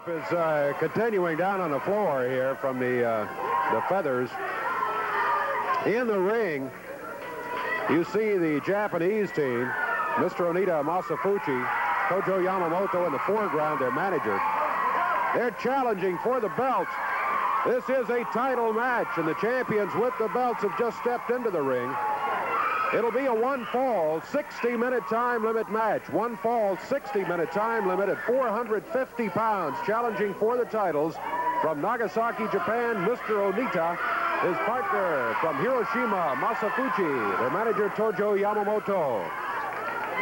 Is continuing down on the floor here from the feathers. In the ring, you see the Japanese team, Mr. Onita Masafuchi, Tojo Yamamoto in the foreground, their manager. They're challenging for the belts. This is a title match, and the champions with the belts have just stepped into the ring. It'll be a one-fall, 60-minute time limit match. One fall, 60-minute time limit at 450 pounds. Challenging for the titles from Nagasaki, Japan, Mr. Onita. His partner from Hiroshima, Masafuchi. Their manager, Tojo Yamamoto.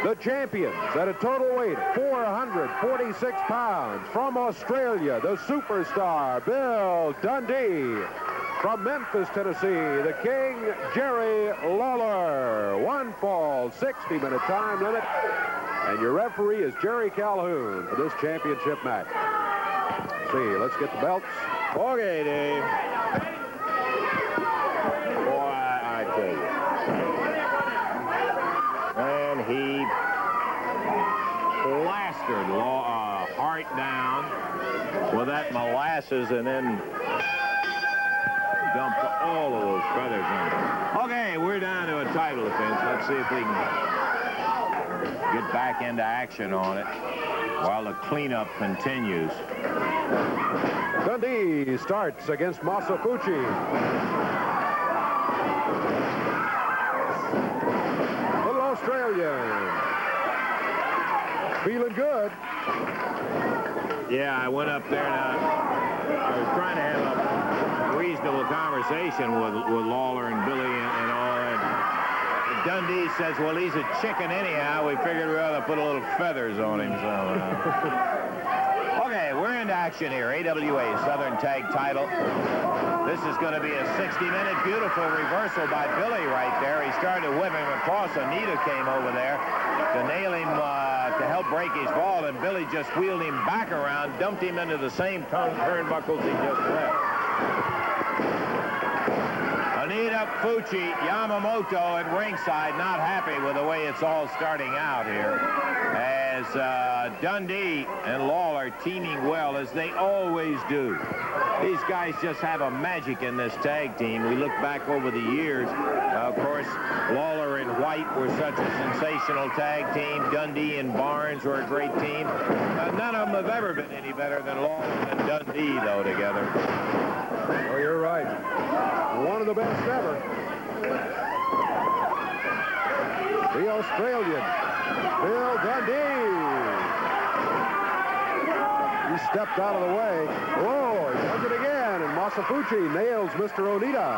The champions at a total weight of 446 pounds. From Australia, the superstar, Bill Dundee. From Memphis, Tennessee, the King, Jerry Lawler. One fall, 60-minute time limit. And your referee is Jerry Calhoun for this championship match. Let's see, let's get the belts. Okay, Dave. Boy, I tell you. And he plastered Hart down with that molasses and then dumped all of those feathers in. Okay, we're down to a title defense. Let's see if we can get back into action on it while the cleanup continues. Dundee starts against Masafuchi. Little Australian. Feeling good. Yeah, I went up there and I was trying to have a reasonable conversation with Lawler and Billy and all that. Dundee says, well, he's a chicken anyhow. We figured we ought to put a little feathers on him. So, okay, we're into action here. AWA Southern Tag Title. This is going to be a 60-minute beautiful reversal by Billy right there. He started to whip him across. Onita came over there to nail him to help break his fall, and Billy just wheeled him back around, dumped him into the same turnbuckles he just left. Onita, Fuchi, Yamamoto at ringside, not happy with the way it's all starting out here. As Dundee and Lawler teaming well, as they always do. These guys just have a magic in this tag team. We look back over the years. Of course, Lawler and White were such a sensational tag team. Dundee and Barnes were a great team. None of them have ever been any better than Lawler and Dundee, though, together. Oh, you're right. One of the best ever. The Australian, Bill Dundee. He stepped out of the way. Whoa, he does it again, and Masafuchi nails Mr. Onita.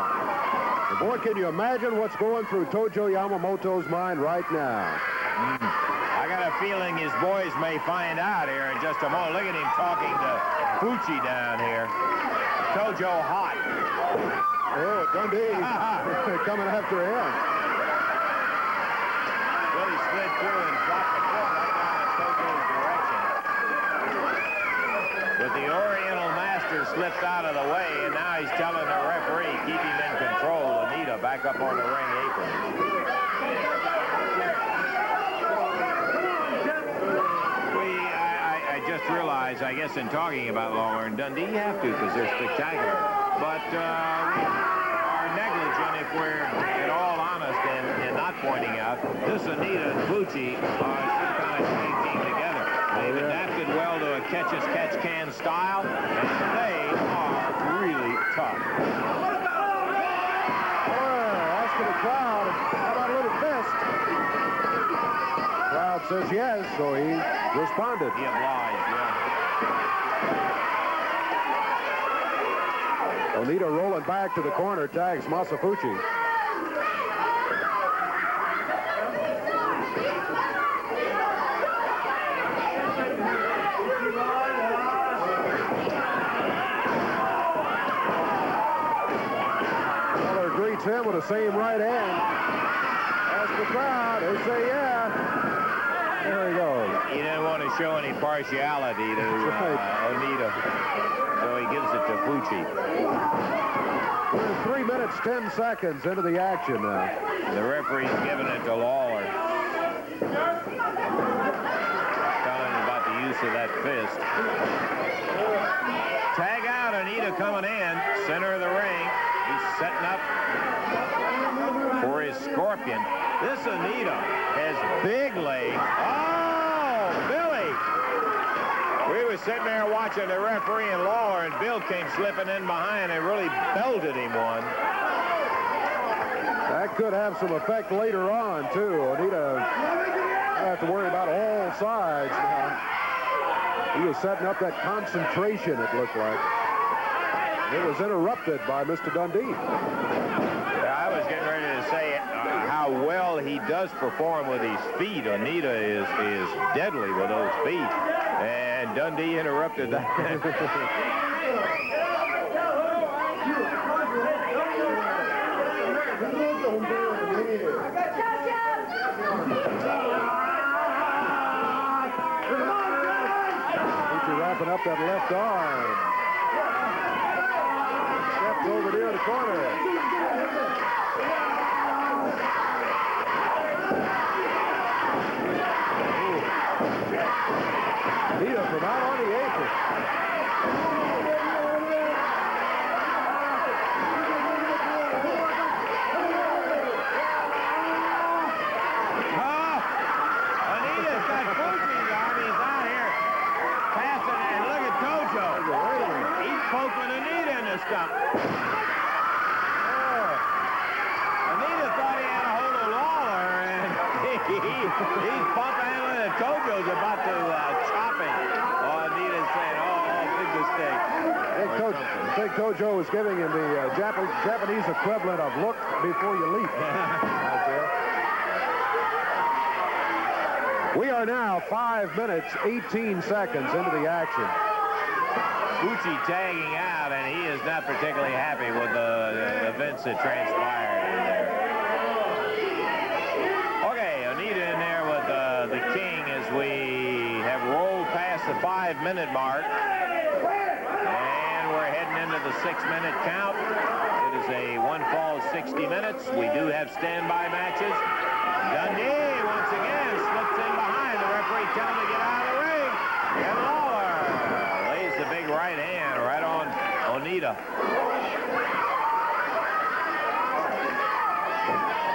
And boy, can you imagine what's going through Tojo Yamamoto's mind right now? I got a feeling his boys may find out here in just a moment. Look at him talking to Fuchi down here. Tojo hot. Oh, Dundee coming after him. Billy slid through and dropped the foot right down in Tojo's direction. But the Oriental Master slipped out of the way, and now he's telling the referee, keep him in control. Onita back up on the ring apron. I just realized, I guess, in talking about Lawler and Dundee, you have to because they're spectacular. But we are negligent if we're at all honest in not pointing out this Onita and Fuchi are some kind of tag team together. They've adapted well to a catch-as-catch-can style, and they are really tough. Asking the crowd, how about a little fist? Crowd says yes, so he responded. He obliged, yeah. Onita rolling back to the corner, tags Masafuchi. Lawler greets him with the same right hand. As the crowd, they say yeah. There he goes. He didn't want to show any partiality to Onita, so he gives it to Fuchi. We're 3 minutes, 10 seconds into the action now. The referee's giving it to Lawler. Telling him about the use of that fist. Onita coming in, center of the ring. He's setting up for his scorpion. This Onita has big legs. Oh, Billy! We were sitting there watching the referee and Lawler, and Bill came slipping in behind and really belted him one. That could have some effect later on, too. Onita have to worry about all sides now. He was setting up that concentration, it looked like. It was interrupted by Mr. Dundee. Yeah, I was getting ready to say how well he does perform with his feet. Onita is deadly with those feet. And Dundee interrupted that. Wrapping up that left arm. Steps over near the corner. Onita from out on the apron. Onita's got Fuji's arm. He's out here passing, and look at Tojo. He's poking Onita in the stomach. Onita thought he had a hold of Lawler, and he's pumping him, and Tojo's about to chop him. Onita's saying, big mistake. I think Tojo was giving him the Japanese equivalent of look before you leap. Out there. We are now 5 minutes, 18 seconds into the action. Fuji tagging out, and he is not particularly happy with the events that transpired in there. Okay, Onita in there with the King as we have rolled past the 5-minute mark. And we're heading into the 6-minute count. It is a one fall 60 minutes. We do have standby matches. Dundee once again slips in behind. The referee telling him to get out of the ring. And Lawler lays the big right hand right on Onita.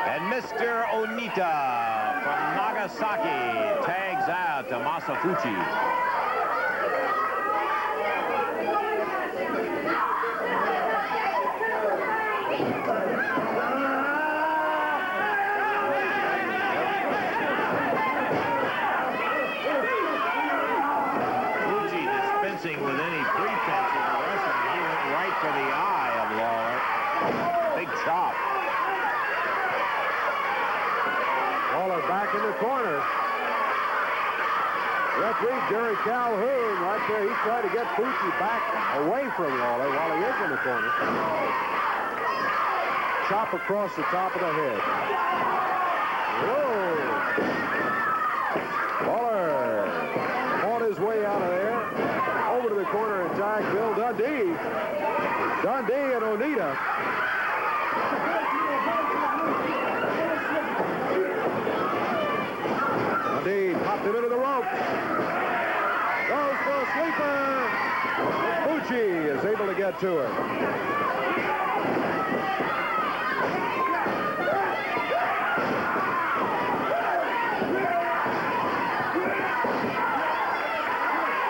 And Mr. Onita from Nagasaki tags out to Masafuchi. With any pretense of the wrestling, he went right for the eye of Lawler. Big chop. Lawler back in the corner. Referee Jerry Calhoun right there. He's trying to get Fuji back away from Lawler while he is in the corner. Chop across the top of the head. Whoa! Lawler fought his way out of there. Over to the corner and tag Bill Dundee. Dundee and Onita. Dundee popped him into the ropes. Goes for a sleeper. Fuji is able to get to him.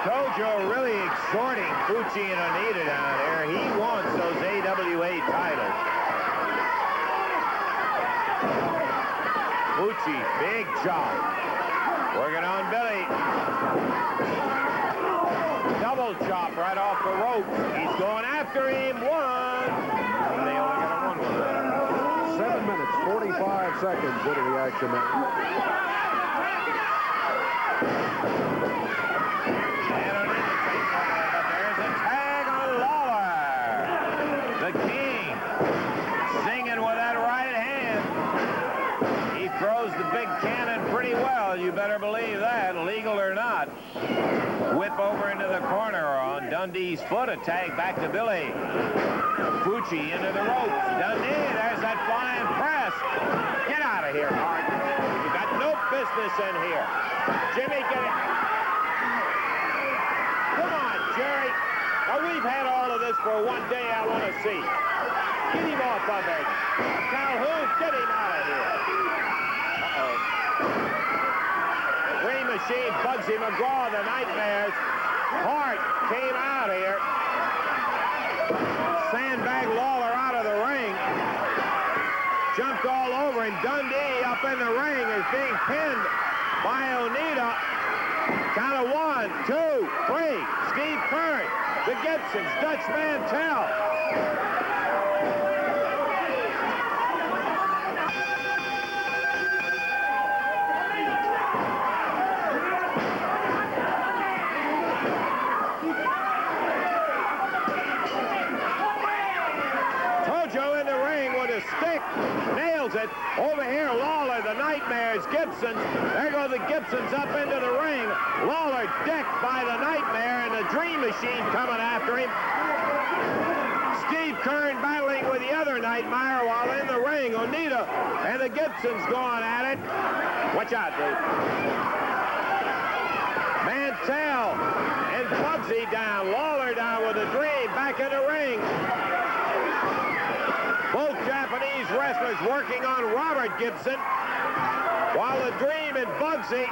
Tojo really exhorting Fuji and Onita down there. He wants those AWA titles. Fuji, big chop. Working on Billy. Double chop right off the ropes. He's going after him. One. They only got a one with it. 7 minutes, 45 seconds into the action. There's a tag on Lawler. The King singing with that right hand. He throws the big cannon pretty well. You better believe that, legal or not. Whip over into the corner on Dundee's foot. A tag back to Billy. Fuji into the ropes. Dundee, there's that flying press. Get out of here, Martin. You got no business in here. Jimmy, get it. Come on, Jerry. Now, we've had all of this for one day I want to see. Get him off of it. Calhoun, get him out of here. Uh-oh. Dream Machine, Bugsy McGraw, the Nightmares. Hart came out here. Sandbag Lawler out of the ring. Jumped all over him. Dundee up in the ring is being pinned by Onita. Count of 1, 2, 3. Steve Kern, the Gibsons, Dutch Mantell. Tojo in the ring with a stick, nails it. Over here, Lawler, the Nightmares, Gibsons. There go the Gibsons up into the ring. Lawler decked by the Nightmare and the Dream Machine coming after him. Steve Kern battling with the other Nightmare while in the ring. Onita and the Gibsons going at it. Watch out, dude. Mantell and Bugsy down. Lawler down with the Dream back in the ring. Both Japanese wrestlers working on Robert Gibson, while the Dream and Bugsy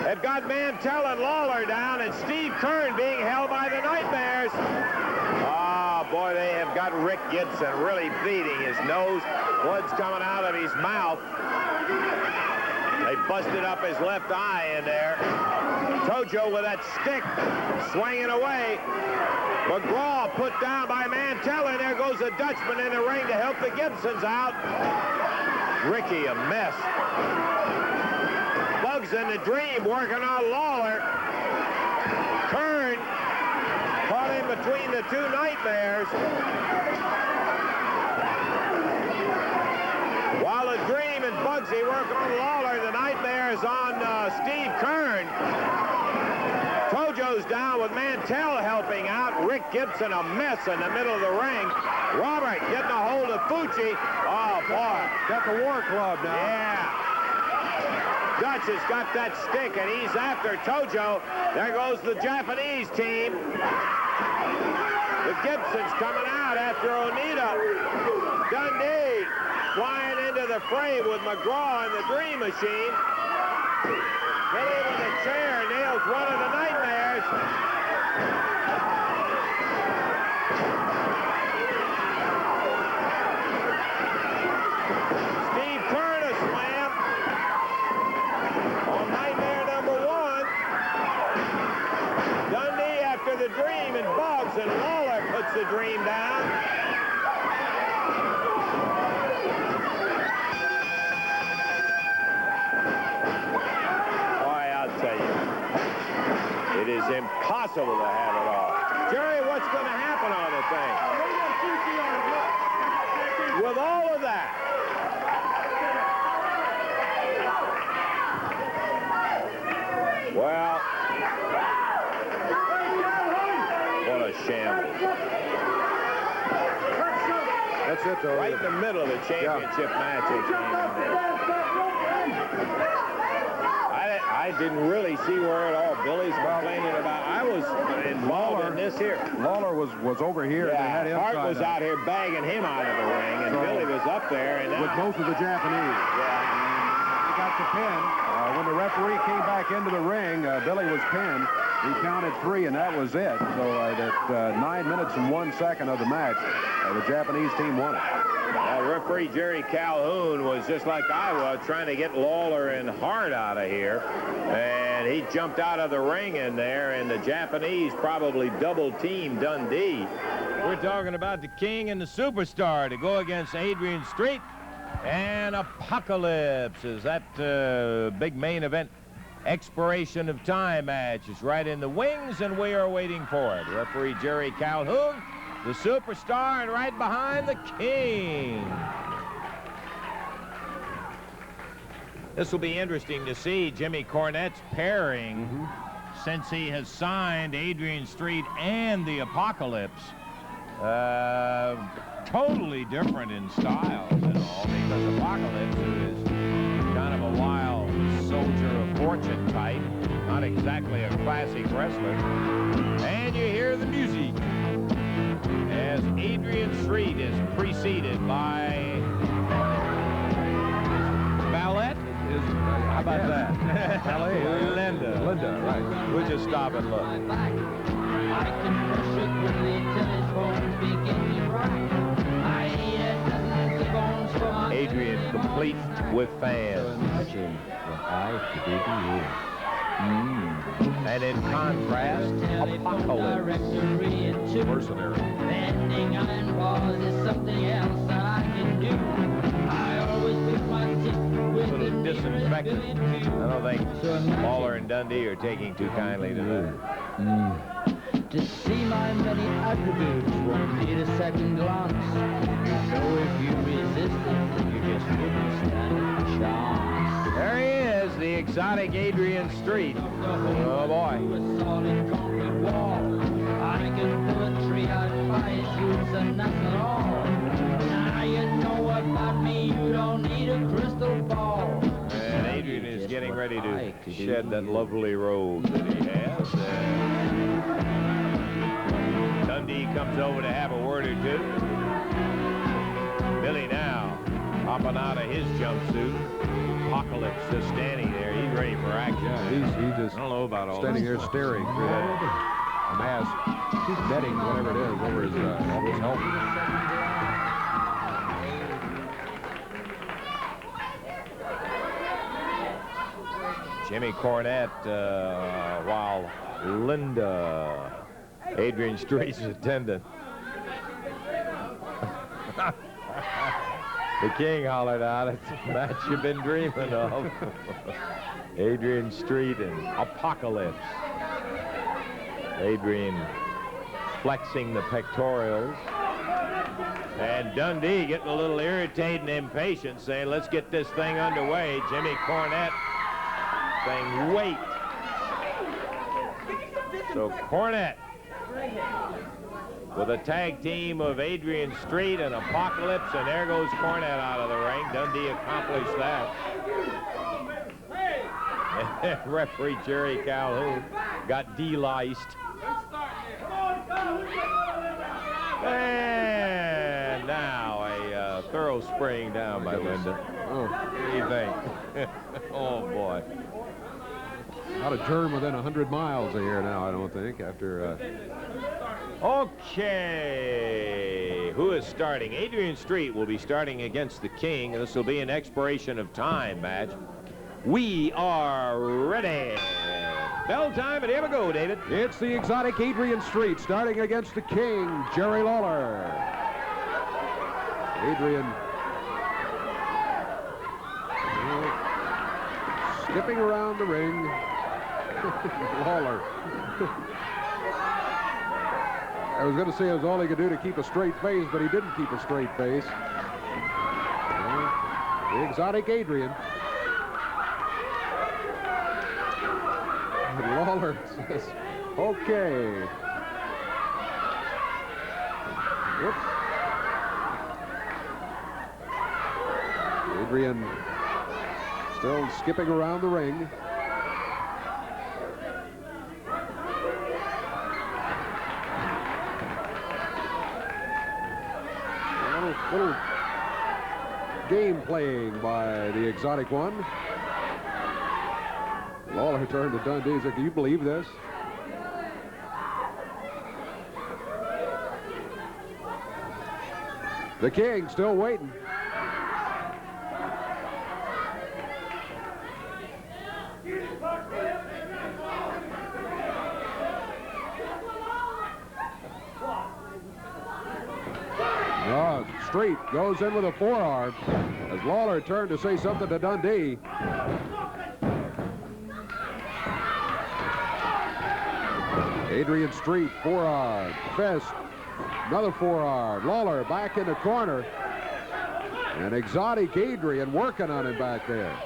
have got Mantell and Lawler down, and Steve Kern being held by the Nightmares. Ah, boy, they have got Rick Gibson really bleeding his nose. Blood's coming out of his mouth. They busted up his left eye in there. Tojo with that stick, swinging away. McGraw put down by Mantell, and there goes the Dutchman in the ring to help the Gibsons out. Ricky, a mess. Bugs and the Dream working on Lawler. Kern caught in between the two Nightmares. While the Dream and Bugsy work on Lawler, the Nightmares on Steve Kern. Tojo's down with Mantell helping out. Rick Gibson a mess in the middle of the ring. Robert getting a hold of Fucci. Oh, boy. Got the War Club now. Yeah. Dutch has got that stick, and he's after Tojo. There goes the Japanese team. The Gibsons coming out after Onita. Dundee flying into the fray with McGraw and the Dream Machine. Billy with a chair nails one of the Nightmares. Steve Kern a slam on Nightmare number 1. Dundee after the Dream and Bugs, and Lawler puts the Dream down. It is impossible to have it all. Jerry, what's going to happen on the thing? With all of that. Well, what a shambles. That's it, though. Right in the middle of the championship match. They came in there. I didn't really see where it all Billy's complaining about. I was involved in this here. Lawler was over here. Yeah, They had him Hart was out here bagging him out of the ring, and Billy was up there. And with most of the Japanese. Yeah. He got the pin. When the referee came back into the ring, Billy was pinned. He counted 3, and that was it. So at 9 minutes and 1 second of the match, the Japanese team won it. Referee Jerry Calhoun was just like I was, trying to get Lawler and Hart out of here. And he jumped out of the ring in there, and the Japanese probably double-teamed Dundee. We're talking about the King and the Superstar to go against Adrian Street and Apocalypse. Is that big main event expiration of time match is right in the wings, and we are waiting for it. Referee Jerry Calhoun, the Superstar, and right behind the King. This will be interesting to see Jimmy Cornette's pairing since he has signed Adrian Street and the Apocalypse. Totally different in styles and all, because Apocalypse is kind of a wild soldier of fortune type, not exactly a classic wrestler. And you hear the music. preceded by Valet. How about that? Valet. Linda. Linda, right. We'll just stop and look. I can push it quickly till his bones begin to rock. I eat dozens of bones for my Adrian, complete with fans. And in contrast, Apocalypse. Mercenary. Bending iron bars is something else that I can do. I always pick my tip with A little the disinfectant. I don't think Lawler and Dundee are taking too kindly to that. To see my many attributes won't need a second glance. You know if you resist it, you just wouldn't stand a chance. There he is, the exotic Adrian Street. Oh, boy. A solid concrete wall. I can pull a tree out by its roots and nothing at all. Now you know about me, you don't need a crystal ball. And Adrian is getting ready to shed that lovely robe that he has. Dundee comes over to have a word or two. Billy now hopping out of his jumpsuit. Apocalypse just standing there. He's ready for action. Yeah, he's just I don't know about all standing this. there staring through that mask, netting, whatever it is, over his helmet. Jimmy Cornette, while Linda, Adrian Street's attendant. The King hollered out, it's the match you've been dreaming of. Adrian Street and Apocalypse. Adrian flexing the pectorals. And Dundee getting a little irritated and impatient, saying, let's get this thing underway. Jimmy Cornette saying, wait. So Cornette with a tag team of Adrian Street and Apocalypse, and there goes Cornette out of the ring. Dundee accomplished that. And referee Jerry Calhoun got deliced. And now a thorough spraying down by Linda. Oh, What do you think? Oh, boy. not a germ within 100 miles of here now, I don't think, after... Okay, who is starting? Adrian Street will be starting against the King. This will be an expiration of time match. We are ready. Bell time, and here we go, David. It's the exotic Adrian Street starting against the King, Jerry Lawler. Adrian skipping around the ring. Lawler. I was going to say it was all he could do to keep a straight face, but he didn't keep a straight face. The exotic Adrian. And Lawler says, okay. Whoops. Adrian still skipping around the ring. Little game playing by the exotic one. Lawler turned to Dundee and said, can you believe this? The King still waiting. Street goes in with a forearm as Lawler turned to say something to Dundee. Adrian Street, forearm, fist, another forearm. Lawler back in the corner. And exotic Adrian working on him back there.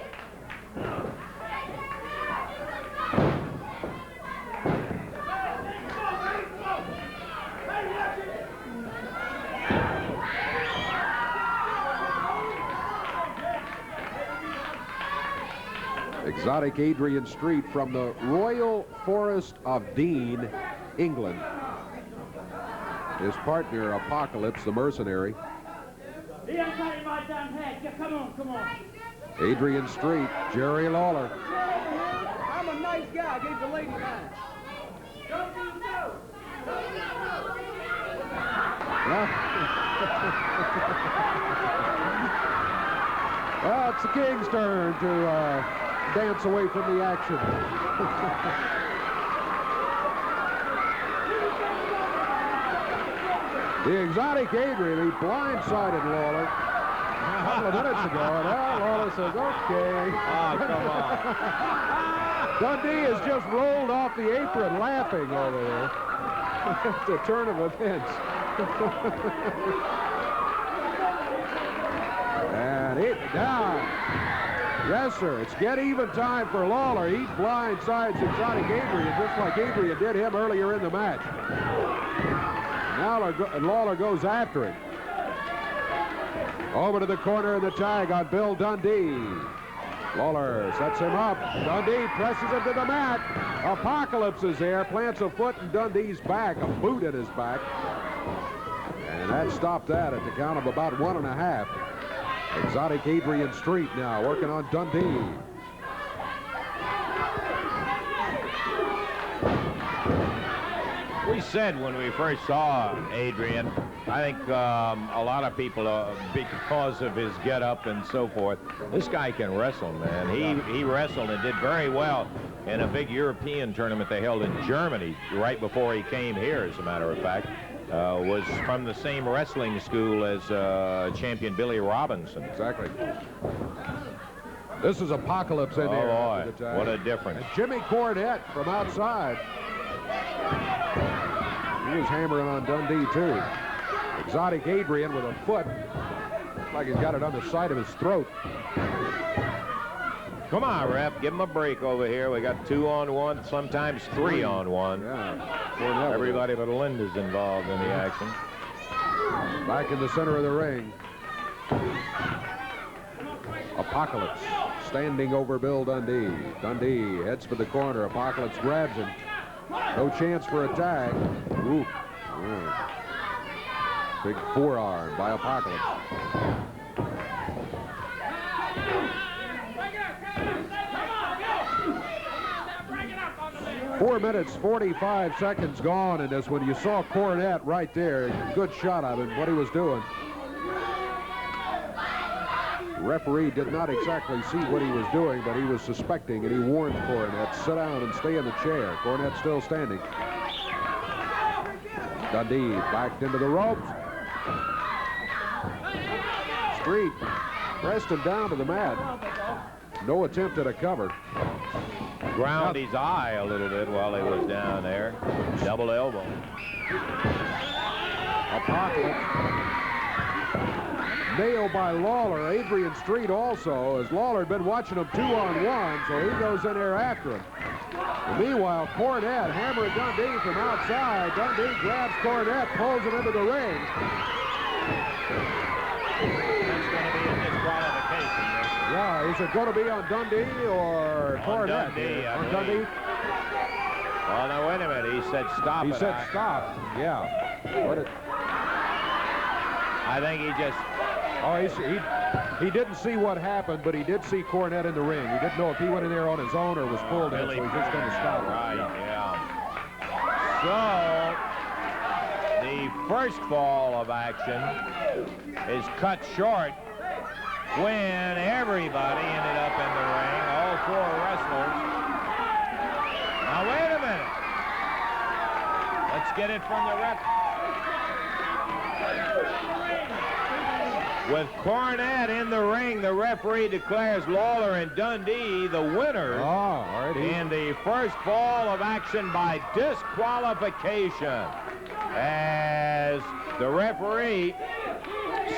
Exotic Adrian Street from the Royal Forest of Dean, England. His partner, Apocalypse, the mercenary. Adrian Street, Jerry Lawler. I'm a nice guy. I gave the lady mine. Well, it's the King's turn to dance away from the action. The exotic Adrian, he blindsided Lawler a couple of minutes ago, and now Lawler says, okay. Oh, come on. Dundee has just rolled off the apron laughing over there. It's a turn of events. And it down. Yes, sir. It's get even time for Lawler. He blindsides exotic Adrian just like Adrian did him earlier in the match. Now Lawler goes after it. Over to the corner of the tag on Bill Dundee. Lawler sets him up. Dundee presses him to the mat. Apocalypse is there, plants a foot in Dundee's back, a boot in his back. And that stopped that at the count of about 1.5. Exotic Adrian Street now working on Dundee. We said when we first saw Adrian, I think a lot of people, because of his get-up and so forth, this guy can wrestle, man. He wrestled and did very well in a big European tournament they held in Germany right before he came here, as a matter of fact. Was from the same wrestling school as champion Billy Robinson. Exactly. This is Apocalypse in there. Oh, boy, what a difference. And Jimmy Cornette from outside. He was hammering on Dundee, too. Exotic Adrian with a foot. Looks like he's got it on the side of his throat. Come on, ref. Give him a break over here. We got 2-on-1, sometimes 3-on-1. Yeah. Everybody but Linda's involved in the action. Back in the center of the ring. Apocalypse standing over Bill Dundee. Dundee heads for the corner. Apocalypse grabs him. No chance for a tag. Ooh. Ooh. Big forearm by Apocalypse. 4 minutes, 45 seconds gone in this one. You saw Cornette right there. Good shot of him, what he was doing. The referee did not exactly see what he was doing, but he was suspecting, and he warned Cornette, sit down and stay in the chair. Cornette still standing. Dundee backed into the ropes. Street pressed him down to the mat. No attempt at a cover. Ground his eye a little bit while he was down there. Double elbow. Apocalypse. Nailed by Lawler. Adrian Street also, as Lawler had been watching him 2-on-1, so he goes in there after him. And meanwhile, Cornette hammering Dundee from outside. Dundee grabs Cornette, pulls him into the ring. That's going to be a disqualification. Yeah, is it going to be on Dundee or Cornette? Dundee, on Dundee? Well, now, wait a minute. He said stop. He said stop, yeah. I think he just... Oh, he didn't see what happened, but he did see Cornette in the ring. He didn't know if he went in there on his own or was pulled in, so he's just going to stop it. Right, yeah. So, the first fall of action is cut short when everybody ended up in the ring, all 4 wrestlers. Now, wait a minute. Let's get it from the ref. With Cornette in the ring, the referee declares Lawler and Dundee the winners in the first fall of action by disqualification. As the referee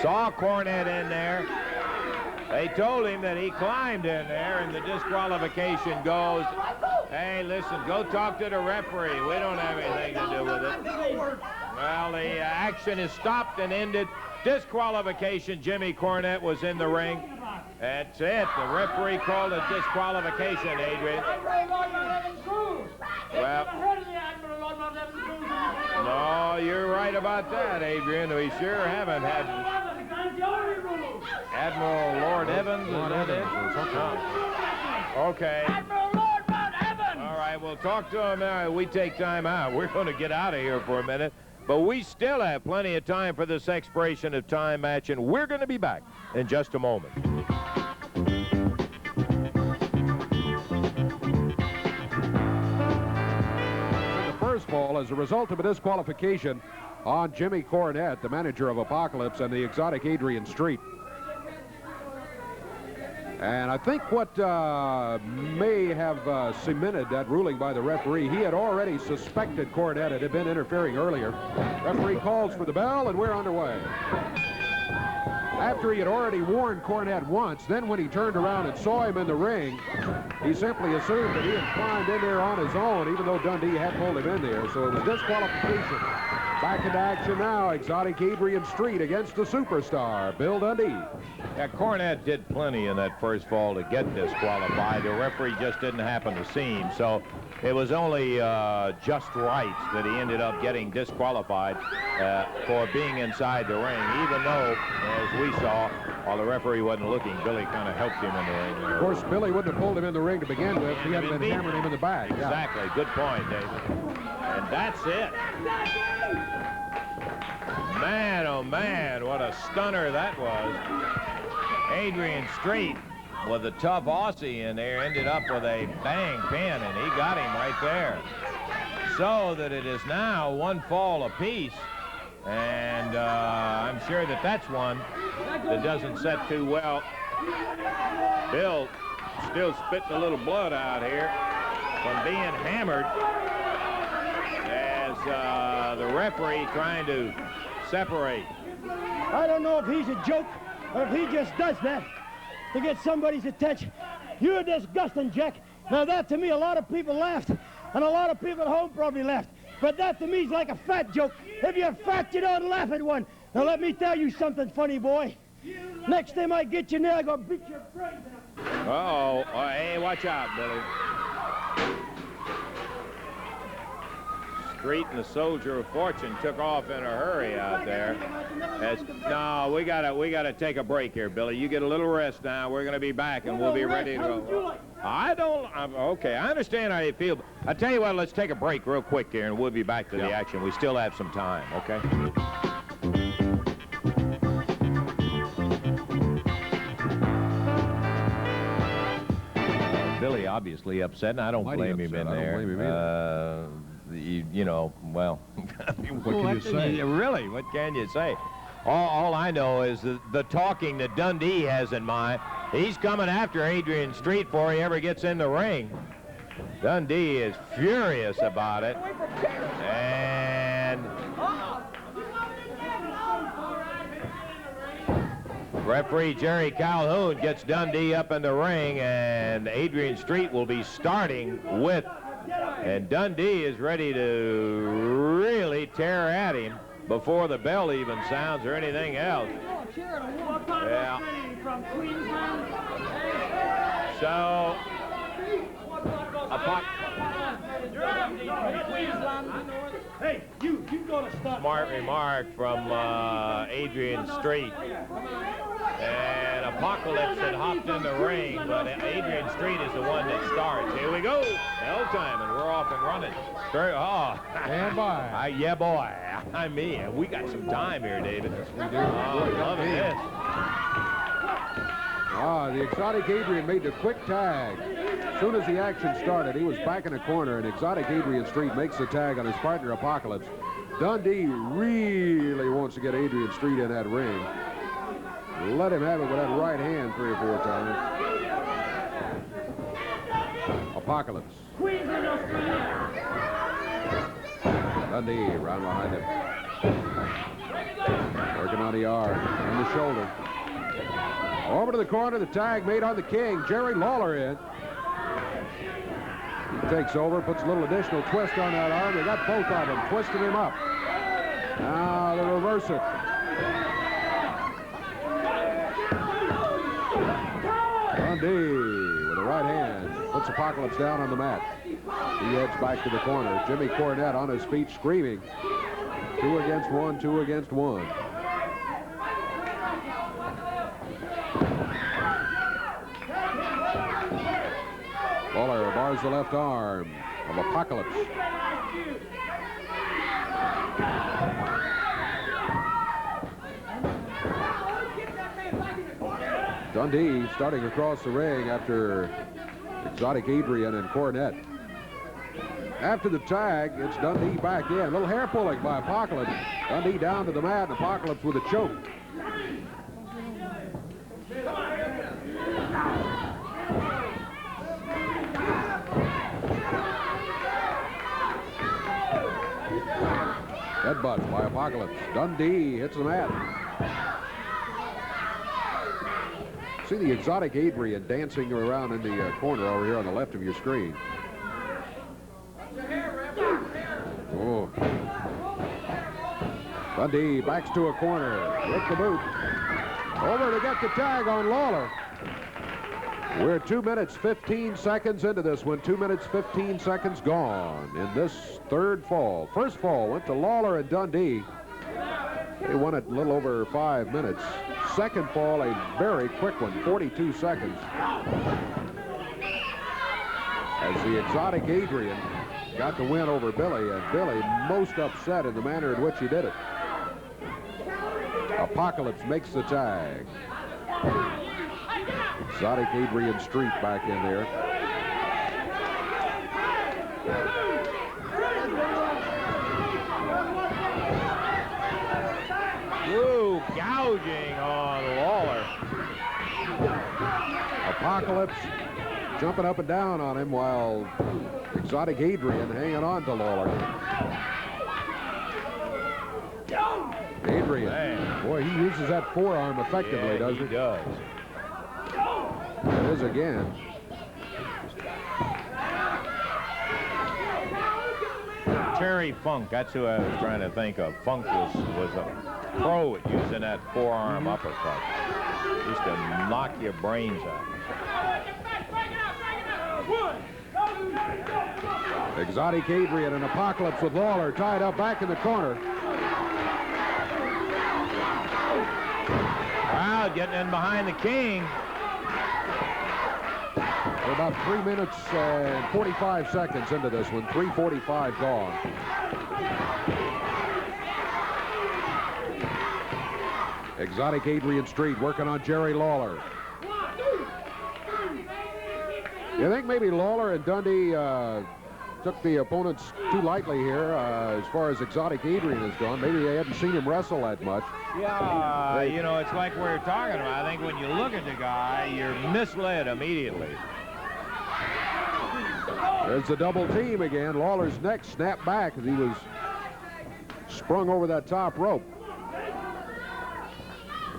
saw Cornette in there, they told him that he climbed in there, and the disqualification goes, hey, listen, go talk to the referee. We don't have anything to do with it. Well, the action is stopped and ended. Disqualification. Jimmy Cornette was in the ring. That's it. The referee called a disqualification, Adrian. Well, no, you're right about that, Adrian. We sure haven't had... Admiral Lord Evans, is that it? Okay. Admiral Lord Evans! All right, we'll talk to him now. We take time out. We're going to get out of here for a minute, but we still have plenty of time for this expiration of time match, and we're going to be back in just a moment. The first fall as a result of a disqualification on Jimmy Cornette, the manager of Apocalypse, and the exotic Adrian Street. And I think what may have cemented that ruling by the referee, he had already suspected Cornette had been interfering earlier. Referee calls for the bell, and we're underway. After he had already warned Cornette once, then when he turned around and saw him in the ring, he simply assumed that he had climbed in there on his own, even though Dundee had pulled him in there. So it was disqualification. Back into action now, exotic Adrian Street against the superstar, Bill Dundee. Yeah, Cornette did plenty in that first fall to get disqualified. The referee just didn't happen to see him, so it was only just right that he ended up getting disqualified for being inside the ring, even though, as we saw, while the referee wasn't looking, Billy kind of helped him in the ring. Of course, Billy wouldn't have pulled him in the ring to begin with if he hadn't been hammering him in the back. Exactly. Yeah. Good point, David. And that's it. Man, oh man, what a stunner that was. Adrian Street, with a tough Aussie in there, ended up with a bang pin, and he got him right there. So that it is now one fall apiece, and I'm sure that that's one that doesn't set too well. Bill still spitting a little blood out here from being hammered as the referee trying to separate. I don't know if he's a joke or if he just does that to get somebody's attention. You're disgusting, Jack. Now that to me, a lot of people laughed, and a lot of people at home probably laughed. But that to me is like a fat joke. If you're fat, you don't laugh at one. Now let me tell you something funny, boy. Next time I get you there, I'm gonna beat your brains out. Uh-oh. Hey, watch out, Billy. Street and the Soldier of Fortune took off in a hurry out there. No, we gotta take a break here, Billy. You get a little rest now. We're gonna be back, and we'll be ready to go. Okay, I understand how you feel. But I tell you what, let's take a break real quick here, and we'll be back to the action. We still have some time, okay? Billy obviously upset, and I don't blame him in there. I don't blame him either. You know, well, what can you say? Really, what can you say? All I know is the talking that Dundee has in mind. He's coming after Adrian Street before he ever gets in the ring. Dundee is furious about it. And referee Jerry Calhoun gets Dundee up in the ring, and Adrian Street will be starting with. And Dundee is ready to really tear at him before the bell even sounds or anything else. Yeah. So, Hey, you gotta stop. Smart remark from Adrian Street. And Apocalypse had hopped in the ring, but Adrian Street is the one that starts. Here we go. Bell time, and we're off and running. Stand by. Yeah, boy. I mean, we got some time here, David. Yes, we do. Oh, loving this. The exotic Adrian made the quick tag. As soon as the action started, he was back in the corner, and exotic Adrian Street makes the tag on his partner, Apocalypse. Dundee really wants to get Adrian Street in that ring. Let him have it with that right hand 3 or 4 times. Apocalypse. Dundee right behind him. Working on the arm and the shoulder. Over to the corner, the tag made on the King. Jerry Lawler in. He takes over, puts a little additional twist on that arm. They got both of them, twisting him up. Now they reverse it. Dundee with the right hand puts Apocalypse down on the mat. He heads back to the corner. Jimmy Cornette on his feet screaming. 2 against 1, 2 against 1. Lawler bars the left arm of Apocalypse. Dundee starting across the ring after Exotic Adrian and Cornette. After the tag, it's Dundee back in. A little hair pulling by Apocalypse. Dundee down to the mat, and Apocalypse with a choke. Headbutt by Apocalypse. Dundee hits the mat. See the Exotic Adrian dancing around in the corner over here on the left of your screen. Oh. Dundee backs to a corner with the boot. Over to get the tag on Lawler. We're 2 minutes, 15 seconds into this one. 2 minutes, 15 seconds gone in this third fall. First fall went to Lawler and Dundee. They won it a little over 5 minutes. Second fall, a very quick one, 42 seconds. As the Exotic Adrian got the win over Billy, and Billy most upset in the manner in which he did it. Apocalypse makes the tag. Exotic Adrian Street back in there. Ooh, gouging on Lawler. Apocalypse jumping up and down on him while Exotic Adrian hanging on to Lawler. Adrian, man, boy, he uses that forearm effectively, yeah, doesn't he? He does. It is again. Terry Funk, that's who I was trying to think of. Funk was a pro at using that forearm uppercut. Used to knock your brains out. Exotic Adrian and Apocalypse with Lawler tied up back in the corner. Crowd getting in behind the King. We're about 3 minutes and 45 seconds into this one. 3:45 gone. Exotic Adrian Street working on Jerry Lawler. You think maybe Lawler and Dundee took the opponents too lightly here as far as Exotic Adrian has gone? Maybe they hadn't seen him wrestle that much. Yeah, you know, it's like we were talking about. I think when you look at the guy, you're misled immediately. There's the double team again. Lawler's neck snapped back as he was sprung over that top rope.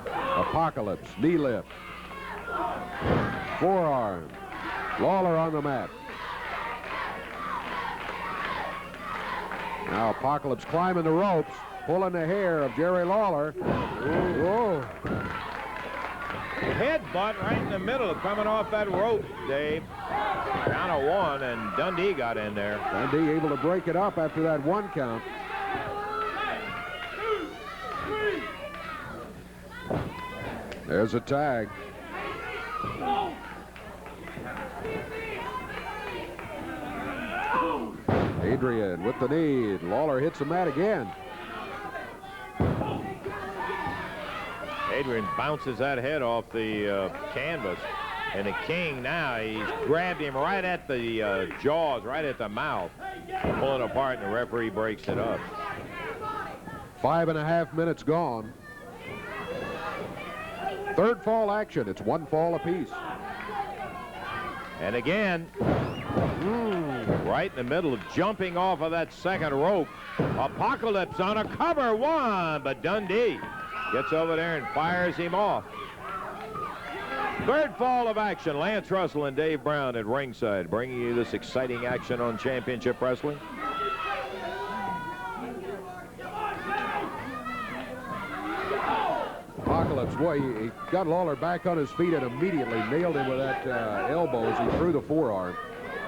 Apocalypse, knee lift. Forearm. Lawler on the mat. Now Apocalypse climbing the ropes, pulling the hair of Jerry Lawler. Whoa. Headbutt right in the middle, coming off that rope, Dave. Count of one, and Dundee got in there. Dundee able to break it up after that one count. There's a tag. Adrian with the knee. Lawler hits the mat again. Adrian bounces that head off the canvas. And the King now, he's grabbed him right at the jaws, right at the mouth. Pulling apart, and the referee breaks it up. 5.5 minutes gone. Third fall action. It's one fall apiece. And again, right in the middle of jumping off of that second rope. Apocalypse on a cover, one, but Dundee gets over there and fires him off. Third fall of action. Lance Russell and Dave Brown at ringside, bringing you this exciting action on Championship Wrestling. Apocalypse, boy, he got Lawler back on his feet and immediately nailed him with that elbow as he threw the forearm.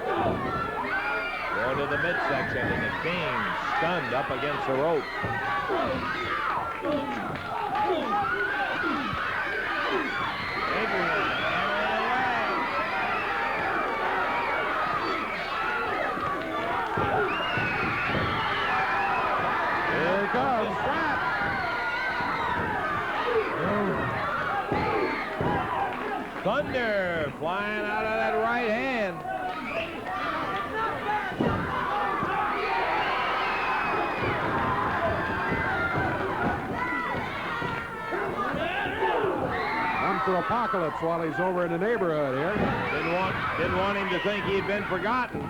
Going to the midsection, and the King stunned up against the rope. the strap. Thunder flying out of that right hand. For Apocalypse while he's over in the neighborhood here. Didn't want him to think he'd been forgotten.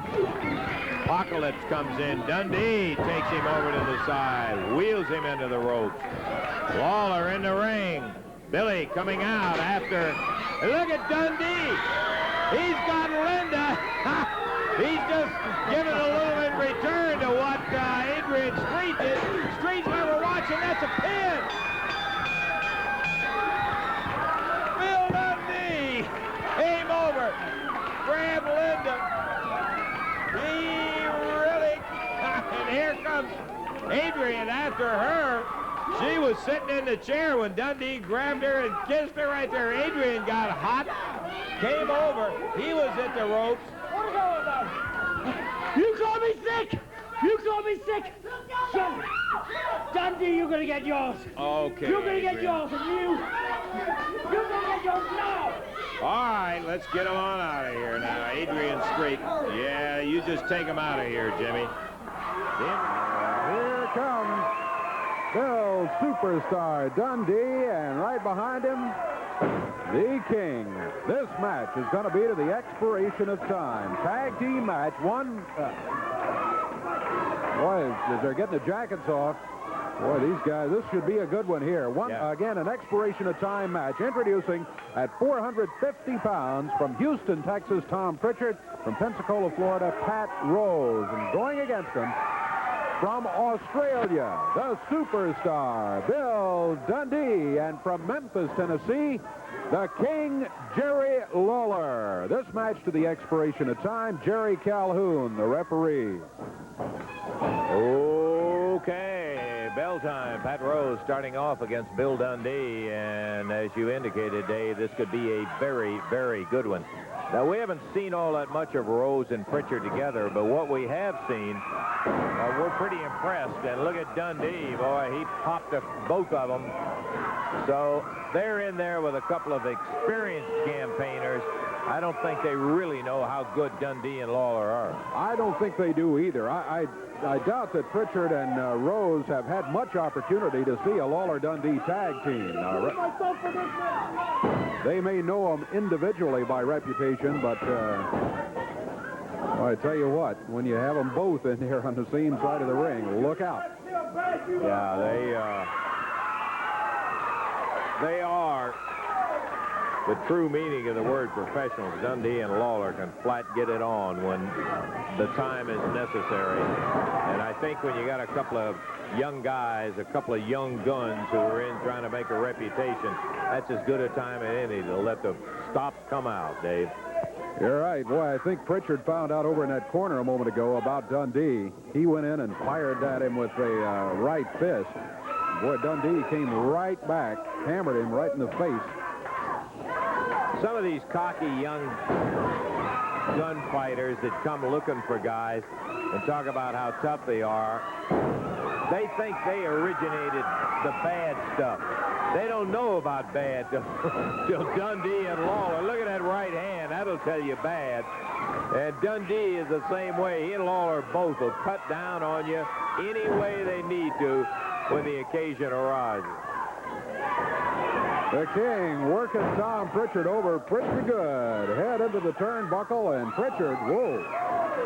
Apocalypse comes in. Dundee takes him over to the side, wheels him into the ropes. Lawler in the ring. Billy coming out after. Look at Dundee. He's got Linda. He's just giving a little in return to what Adrian Street did. Street's never watching. That's a pin. Came over, grabbed Linda. He really, and here comes Adrian after her. She was sitting in the chair when Dundee grabbed her and kissed her right there. Adrian got hot, came over. He was at the ropes. What is all about? You call me sick? You call me sick? So, Dundee, you're gonna get yours. Okay. You're gonna get yours, and you're gonna get yours now. All right, let's get him on out of here now. Adrian Street. Yeah, you just take him out of here, Jimmy. Here comes Bill Superstar Dundee, and right behind him, the King. This match is going to be to the expiration of time. Tag team match. Boy, as they're getting the jackets off. Boy, these guys, this should be a good one here. Again, an expiration of time match. Introducing at 450 pounds from Houston, Texas, Tom Pritchard. From Pensacola, Florida, Pat Rose. And going against him from Australia, the Superstar, Bill Dundee. And from Memphis, Tennessee, the King, Jerry Lawler. This match to the expiration of time, Jerry Calhoun, the referee. Okay, bell time. Pat Rose starting off against Bill Dundee, and as you indicated, Dave, this could be a very, very good one. Now, we haven't seen all that much of Rose and Pritchard together, but what we have seen, we're pretty impressed. And look at Dundee, boy, he popped both of them. So they're in there with a couple of experienced campaigners. I don't think they really know how good Dundee and Lawler are. I don't think they do either. I doubt that Pritchard and Rose have had much opportunity to see a Lawler-Dundee tag team. They may know them individually by reputation, but I tell you what, when you have them both in here on the same side of the ring, look out. Yeah, they are the true meaning of the word professionals. Dundee and Lawler can flat get it on when the time is necessary. And I think when you got a couple of young guys, a couple of young guns who are in trying to make a reputation, that's as good a time as any to let the stops come out, Dave. You're right. Boy, I think Pritchard found out over in that corner a moment ago about Dundee. He went in and fired at him with a right fist. Boy, Dundee came right back, hammered him right in the face. Some of these cocky young gunfighters that come looking for guys and talk about how tough they are, they think they originated the bad stuff. They don't know about bad till Dundee and Lawler. Look at that right hand. That'll tell you bad. And Dundee is the same way. He and Lawler both will cut down on you any way they need to when the occasion arises. The King working Tom Pritchard over pretty good. Head into the turnbuckle, and Pritchard, whoa,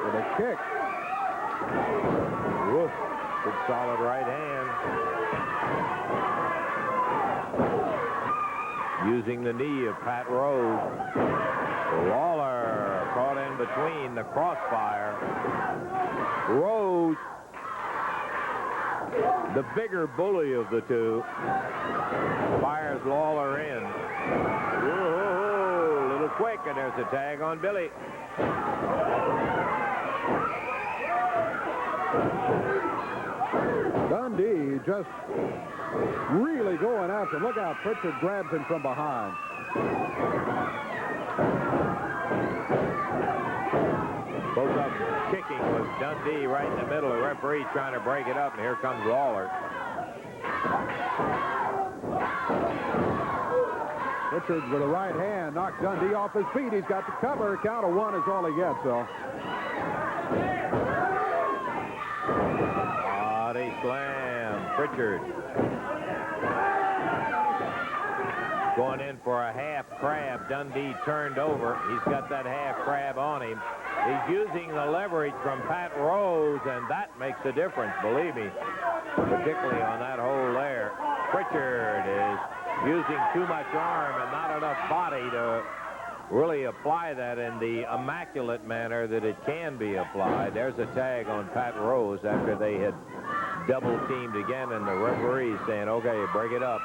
with a kick. Woof. Good solid right hand. Using the knee of Pat Rose. Lawler caught in between the crossfire. Rose, the bigger bully of the two, fires Lawler in. Whoa, a little quick, and there's a tag on Billy. Dundee just really going after him. Look out, Pritchard grabs him from behind. Both of them kicking with Dundee right in the middle. The referee trying to break it up, and here comes Lawler. Richards with a right hand knocked Dundee off his feet. He's got the cover. Count of 1 is all he gets, though. Body slam. Pritchard going in for a half crab. Dundee turned over. He's got that half crab on him. He's using the leverage from Pat Rose, and that makes a difference, believe me, particularly on that hole there. Pritchard is using too much arm and not enough body to really apply that in the immaculate manner that it can be applied. There's a tag on Pat Rose after they had double-teamed again, and the referee saying, okay, break it up.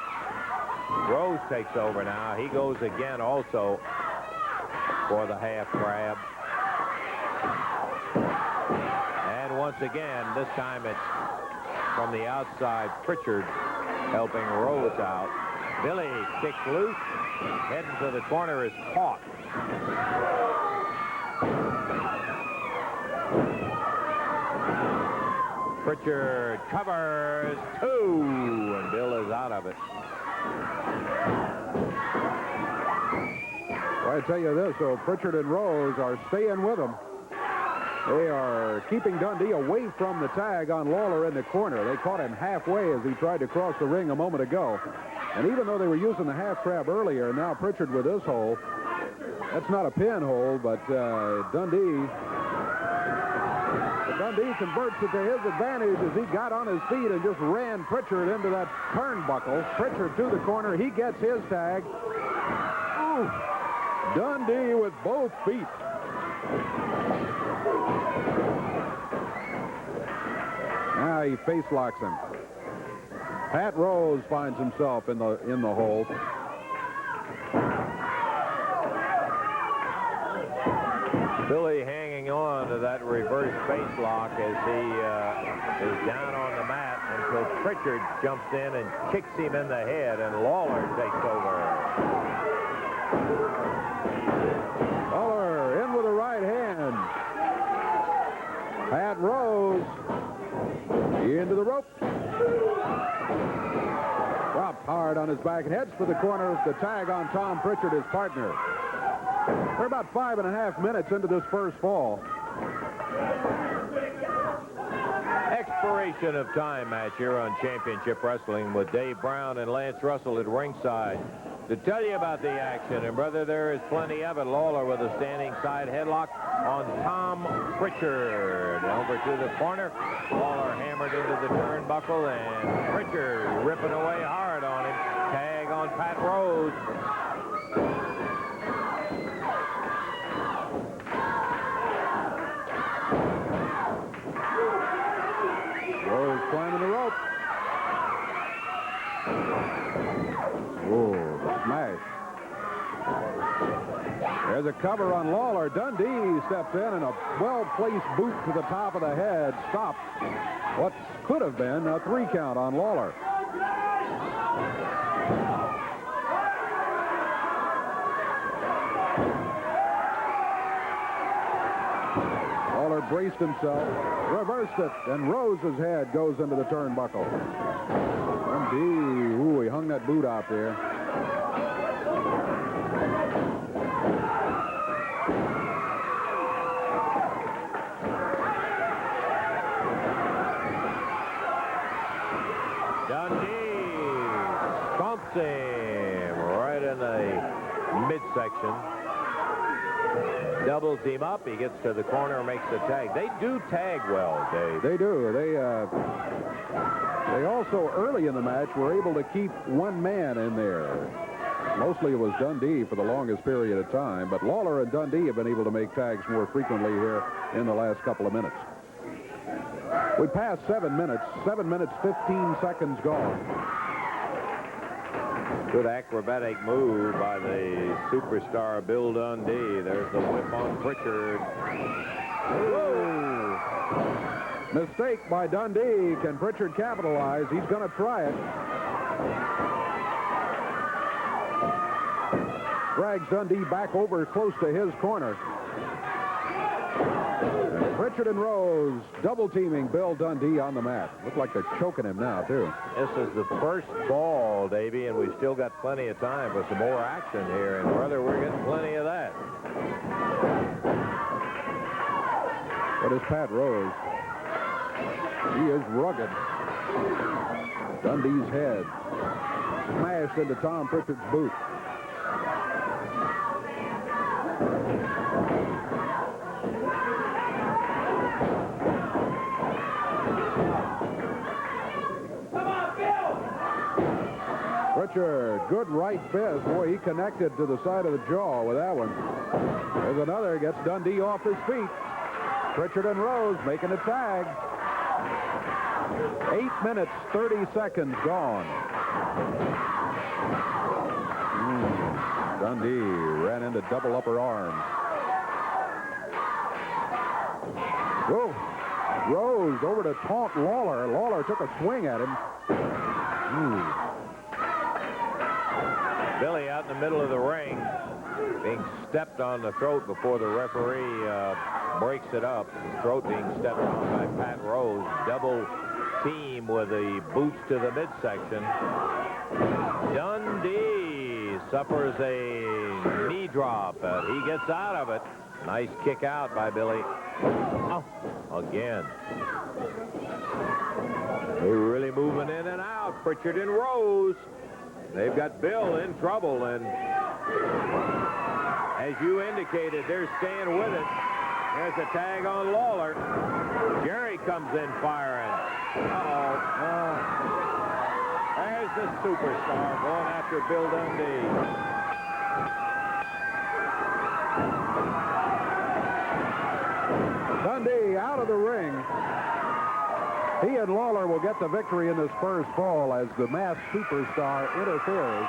Rose takes over now. He goes again also for the half crab. And once again, this time it's from the outside. Pritchard helping Rose out. Billy kicks loose. Heading to the corner is caught. Pritchard covers 2, and Bill is out of it. Well, I tell you this, so Pritchard and Rose are staying with him. They are keeping Dundee away from the tag on Lawler in the corner. They caught him halfway as he tried to cross the ring a moment ago. And even though they were using the half crab earlier, now Pritchard with this hole, that's not a pinhole, but Dundee converts it to his advantage as he got on his feet and just ran Pritchard into that turnbuckle. Pritchard to the corner. He gets his tag. Ooh. Dundee with both feet. Now he face locks him. Pat Rose finds himself in the hole. Billy hanging on to that reverse face lock as he is down on the mat until Pritchard jumps in and kicks him in the head, and Lawler takes over. Lawler in with a right hand. Pat Rose into the rope. Dropped hard on his back and heads for the corner. The tag on Tom Pritchard, his partner. We're about 5.5 minutes into this first fall. Expiration of time match here on Championship Wrestling with Dave Brown and Lance Russell at ringside to tell you about the action. And, brother, there is plenty of it. Lawler with a standing side headlock on Tom Pritchard. Over to the corner. Lawler hammered into the turnbuckle, and Pritchard ripping away hard on him. Tag on Pat Rose. Rose climbing the rope. Oh, the smash. There's a cover on Lawler. Dundee steps in, and a well-placed boot to the top of the head stopped what could have been a 3 count on Lawler. Lawler braced himself, reversed it, and Rose's head goes into the turnbuckle. Dundee, ooh, he hung that boot out there. Dundee stomps him right in the midsection. Doubles him up. He gets to the corner and makes the tag. They do tag well, Dave. They do. They also, early in the match, were able to keep one man in there. Mostly it was Dundee for the longest period of time, but Lawler and Dundee have been able to make tags more frequently here in the last couple of minutes. We passed 7 minutes. 7 minutes, 15 seconds gone. Good acrobatic move by the superstar Bill Dundee. There's the whip on Pritchard. Whoa! Mistake by Dundee. Can Pritchard capitalize? He's going to try it. Drags Dundee back over close to his corner. And Pritchard and Rose double-teaming Bill Dundee on the mat. Look like they're choking him now, too. This is the first ball, Davey, and we've still got plenty of time for some more action here. And, brother, we're getting plenty of that. What is Pat Rose? He is rugged. Dundee's head smashed into Tom Pritchard's boot. Pritchard, good right fist. Boy, he connected to the side of the jaw with that one. There's another, gets Dundee off his feet. Pritchard and Rose making a tag. 8 minutes, 30 seconds gone. Dundee ran into double upper arms. Whoa. Rose over to taunt Lawler. Lawler took a swing at him. Billy out in the middle of the ring, being stepped on the throat before the referee breaks it up. His throat being stepped on by Pat Rose. Double team with the boots to the midsection. Dundee suffers a knee drop. He gets out of it. Nice kick out by Billy. Oh, again. They're really moving in and out. Pritchard and Rose. They've got Bill in trouble, and as you indicated, they're staying with it. There's a tag on Lawler. Jerry comes in firing. There's the superstar going after Bill Dundee. Dundee out of the ring. He and Lawler will get the victory in this first fall as the masked superstar interferes.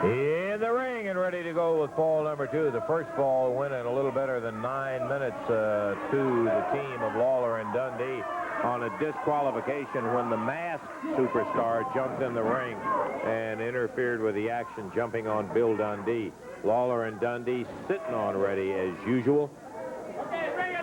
In the ring and ready to go with fall number 2. The first fall went in a little better than 9 minutes to the team of Lawler and Dundee on a disqualification when the masked superstar jumped in the ring and interfered with the action, jumping on Bill Dundee. Lawler and Dundee sitting on ready as usual.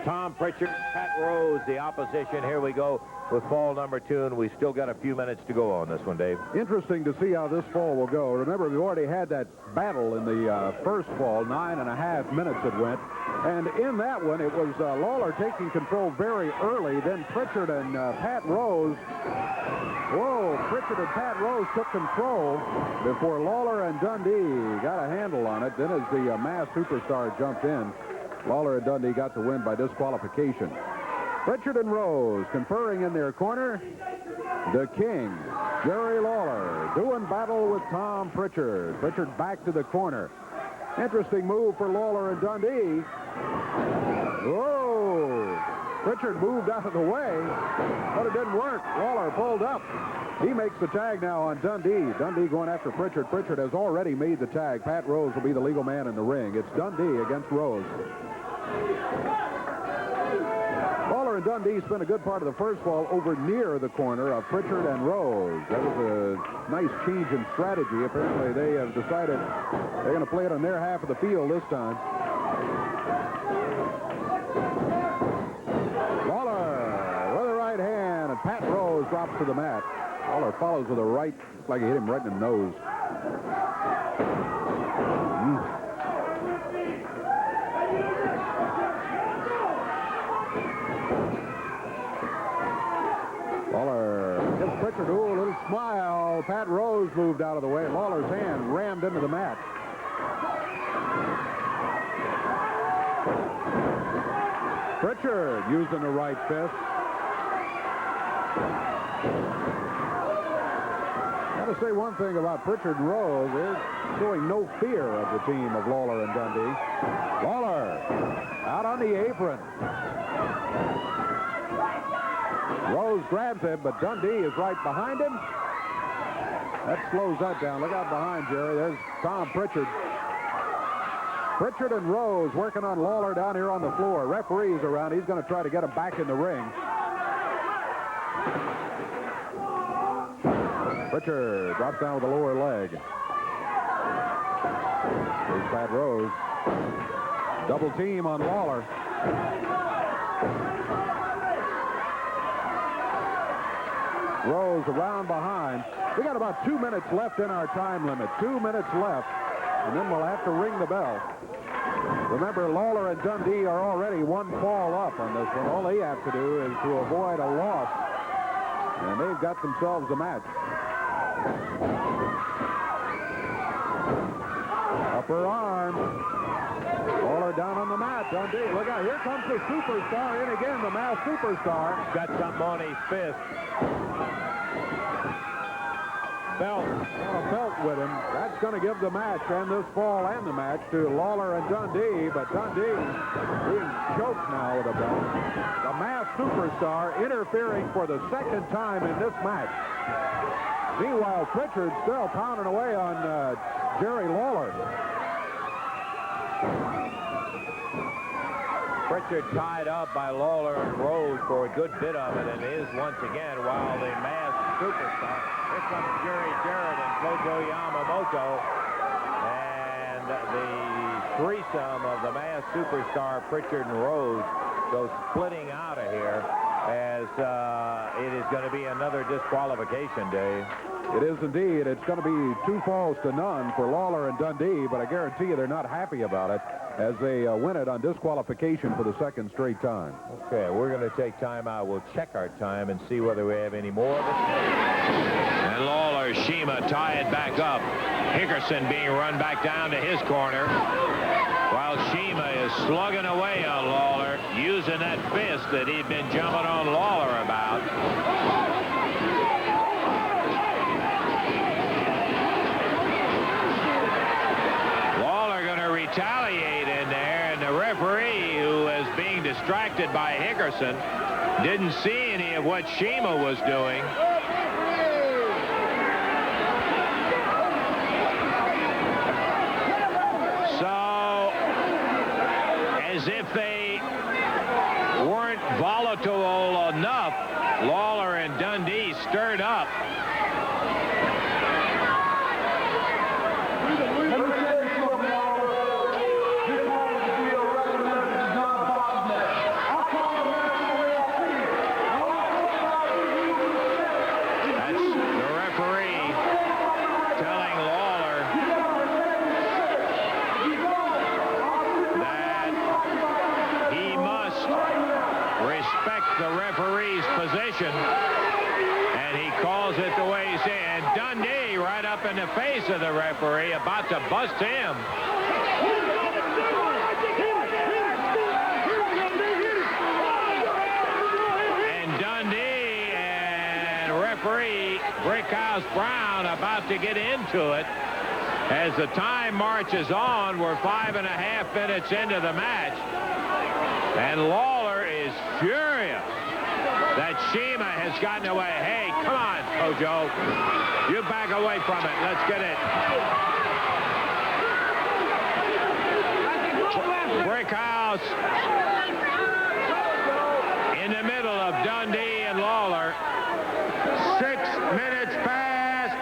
Tom Pritchard, Pat Rose, the opposition. Here we go with fall number 2, and we still got a few minutes to go on this one, Dave. Interesting to see how this fall will go. Remember, we already had that battle in the first fall. 9.5 minutes it went. And in that one, it was Lawler taking control very early. Then Pritchard and Pat Rose. Whoa, Pritchard and Pat Rose took control before Lawler and Dundee got a handle on it. Then as the masked superstar jumped in, Lawler and Dundee got to win by disqualification. Pritchard and Rose conferring in their corner. The King, Jerry Lawler, doing battle with Tom Pritchard. Pritchard back to the corner. Interesting move for Lawler and Dundee. Whoa! Pritchard moved out of the way, but it didn't work. Lawler pulled up. He makes the tag now on Dundee. Dundee going after Pritchard. Pritchard has already made the tag. Pat Rose will be the legal man in the ring. It's Dundee against Rose. Lawler and Dundee spent a good part of the first ball over near the corner of Pritchard and Rose. That was a nice change in strategy. Apparently, they have decided they're going to play it on their half of the field this time. Lawler with a right hand, and Pat Rose drops to the mat. Lawler follows with a right. Looks like he hit him right in the nose. Lawler gives Pritchard a little smile. Pat Rose moved out of the way. Lawler's hand rammed into the mat. Pritchard using the right fist. Got to say one thing about Pritchard and Rose. They're showing no fear of the team of Lawler and Dundee. Lawler out on the apron. Rose grabs him, but Dundee is right behind him. That slows that down. Look out behind, Jerry. There's Tom Pritchard. Pritchard and Rose working on Lawler down here on the floor. Referee's around. He's going to try to get him back in the ring. Pritchard drops down with the lower leg. Here's Pat Rose. Double team on Lawler. Rose around behind. We got about 2 minutes left in our time limit. 2 minutes left, and then we'll have to ring the bell. Remember, Lawler and Dundee are already one fall up on this one. All they have to do is to avoid a loss, and they've got themselves a match. Upper arm. Lawler down on the mat. Dundee, look out. Here comes the superstar in again, the masked superstar. Got something on his fist. Belt. A belt with him. That's going to give the match and this fall and the match to Lawler and Dundee, but Dundee being choked now with a belt. The masked superstar interfering for the second time in this match. Meanwhile, Pritchard still pounding away on Jerry Lawler. Pritchard tied up by Lawler and Rose for a good bit of it, and is once again, while the masked superstar. Here comes Jerry Jarrett and Kojo Yamamoto, and the threesome of the masked superstar Pritchard and Rose go splitting out of here, as it is going to be another disqualification day. It is indeed. It's going to be 2 falls to none for Lawler and Dundee, but I guarantee you they're not happy about it as they win it on disqualification for the second straight time. Okay, we're going to take time out. We'll check our time and see whether we have any more of it. And Lawler, Shima tie it back up. Hickerson being run back down to his corner, while Shima is slugging away on Lawler, using that fist that he'd been jumping on Lawler about. Retaliate in there, and the referee, who was being distracted by Hickerson, didn't see any of what Shima was doing. So, as if they weren't volatile enough, Lawler and Dundee stirred up. And he calls it the way he said. And Dundee right up in the face of the referee, about to bust him. And Dundee and referee Brickhouse Brown about to get into it. As the time marches on, we're 5.5 minutes into the match. And Lawler is furious that Shima has gotten away. Hey, come on, Kojo. You back away from it. Let's get it. Brickhouse in the middle of Dundee and Lawler. 6 minutes past,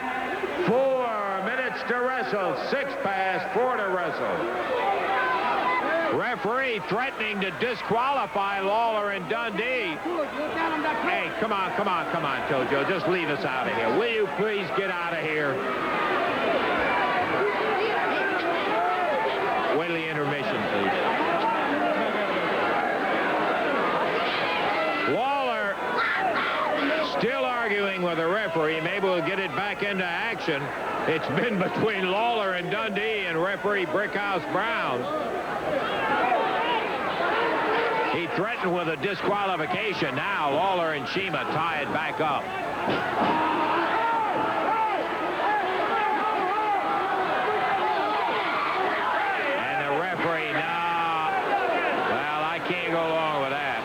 4 minutes to wrestle. 6 past, 4 to wrestle. Referee threatening to disqualify Lawler and Dundee. Hey, come on, Kojo. Just leave us out of here. Will you please get out of here? Wait till the intermission, please. Lawler still arguing with the referee. Maybe we'll get it back into action. It's been between Lawler and Dundee and referee Brickhouse Brown. He threatened with a disqualification. Now Lawler and Shima tie it back up. And the referee, well, I can't go along with that.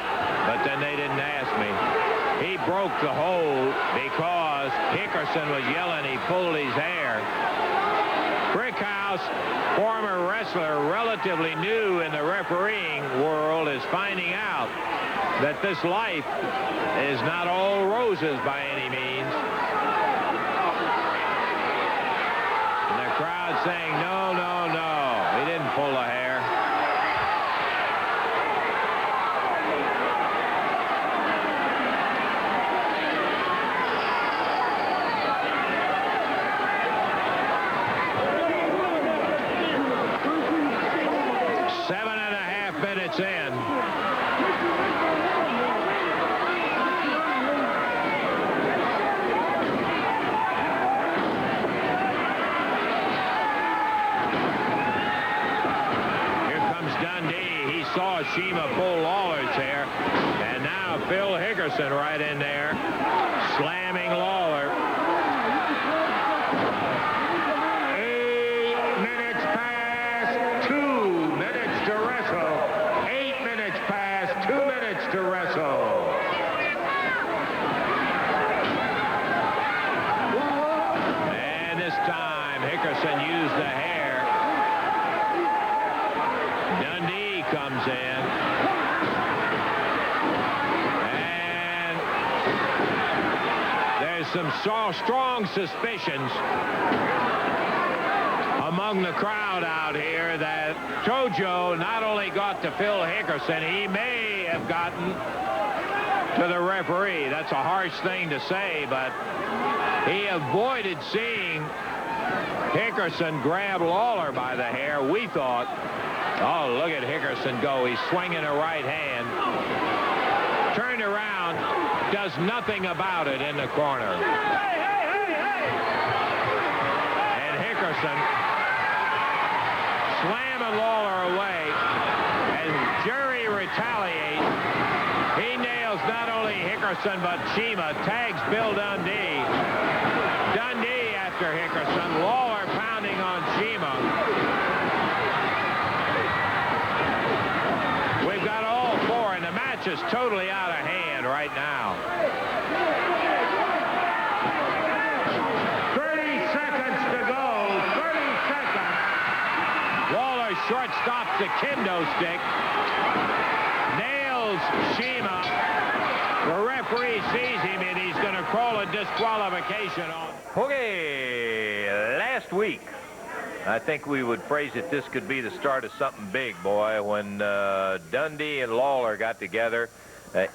But then they didn't ask me. He broke the hold because Hickerson was yelling he pulled his hair. Brickhouse, former wrestler, relatively new in the refereeing world, is finding out that this life is not all roses by any means. saying, no, no, no. He didn't pull a hair. Minutes in. Here comes Dundee. He saw Shima pull Lawler's hair, and now Phil Hickerson right in there, slamming Lawler. 8 minutes past 2 minutes to wrestle. 8 minutes past 2 minutes to wrestle. And this time Hickerson used the hair. Dundee comes in. And there's some strong suspicions among the crowd out here that Tojo not only got to Phil Hickerson, he may have gotten to the referee. That's a harsh thing to say, but he avoided seeing Hickerson grab Lawler by the hair. We thought, oh, look at Hickerson go. He's swinging a right hand. Turned around, does nothing about it in the corner. And Hickerson slamming Lawler away. As Jerry retaliates, he nails not only Hickerson but Shima, tags Bill Dundee. Dundee after Hickerson, Lawler pounding on Shima. We've got all four, and the match is totally out of hand right now. 30 seconds to go. 30 seconds. Lawler short stops the kendo stick. Nails Shima. The referee sees him, and he's going to call a disqualification on. Okay, last week, I think we would phrase it, this could be the start of something big, boy, when Dundee and Lawler got together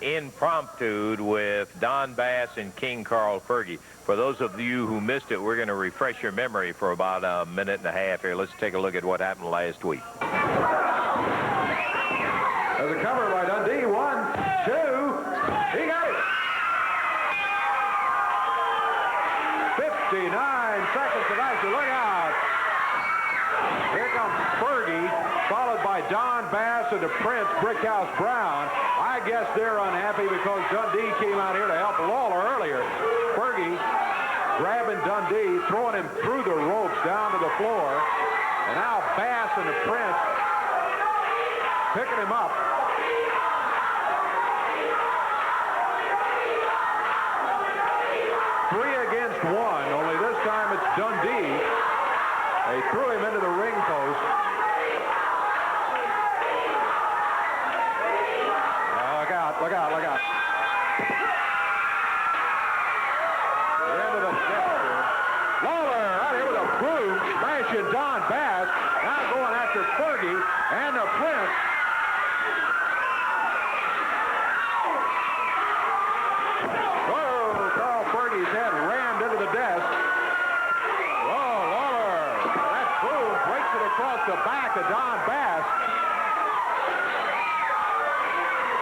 impromptu with Don Bass and King Carl Fergie. For those of you who missed it, we're going to refresh your memory for about a minute and a half here. Let's take a look at what happened last week. There's a cover by Dundee. 1, 2. He got it. 59 seconds of action. Look out. Here comes Fergie, followed by Don Bass and the Prince Brickhouse Brown. I guess they're unhappy because Dundee came out here to help Lawler earlier. Fergie grabbing Dundee, throwing him through the ropes down to the floor. And now Bass and the Prince picking him up. Three against one, only this time it's Dundee. They threw him into the ring post. Look out, look out, look out. The end of the step here. Lawler out here with a broom, smashing Don Bass. Now going after Fergie and the Prince. Oh, Carl Fergie's head rammed into the desk. Whoa, Lawler. That broom breaks it across the back of Don Bass.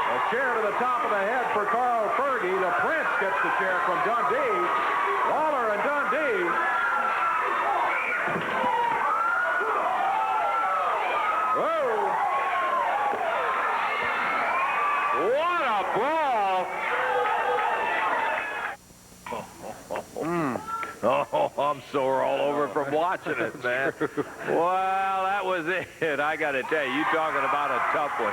A chair to the top of the head for Carl Fergie. The Prince gets the chair from Dundee. Lawler and Dundee. Whoa. What a brawl. Oh, I'm sore all over from watching it, man. Well, that was it. I got to tell you, talking about a tough one.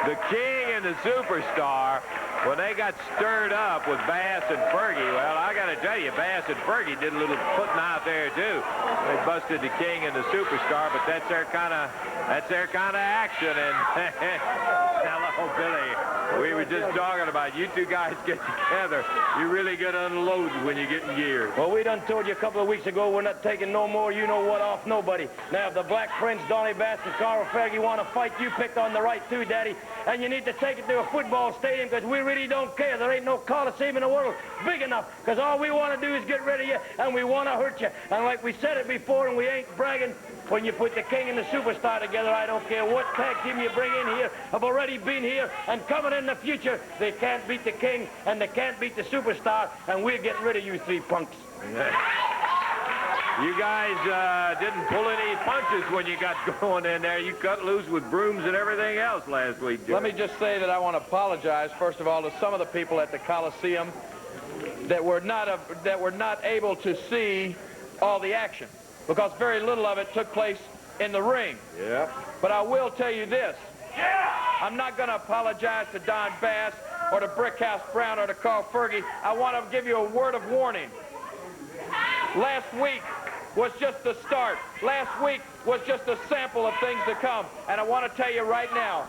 The King and the Superstar, when they got stirred up with Bass and Fergie, well, I got to tell you, Bass and Fergie did a little putting out there, too. They busted the King and the Superstar, but that's their kind of action. And Hello, Billy. We were just talking about you two guys get together. You really get unloaded when you get in gear. Well, we done told you a couple of weeks ago we're not taking no more you-know-what off nobody. Now, if the Black Prince, Donnie Bass, and Carl Fergie want to fight, you picked on the right too, Daddy. And you need to take it to a football stadium because we really don't care. There ain't no Coliseum in the world big enough because all we want to do is get rid of you and we want to hurt you. And like we said it before, and we ain't bragging, when you put the King and the Superstar together, I don't care what tag team you bring in here, have already been here and coming in the future. They can't beat the King and they can't beat the Superstar, and we're getting rid of you three punks. You guys didn't pull any punches when you got going in there. You cut loose with brooms and everything else last week, Jerry. Let me just say that I want to apologize, first of all, to some of the people at the Coliseum that were not able to see all the action, because very little of it took place in the ring. Yeah. But I will tell you this. I'm not going to apologize to Don Bass or to Brickhouse Brown or to Carl Fergie. I want to give you a word of warning. Last week was just the start. Last week was just a sample of things to come. And I want to tell you right now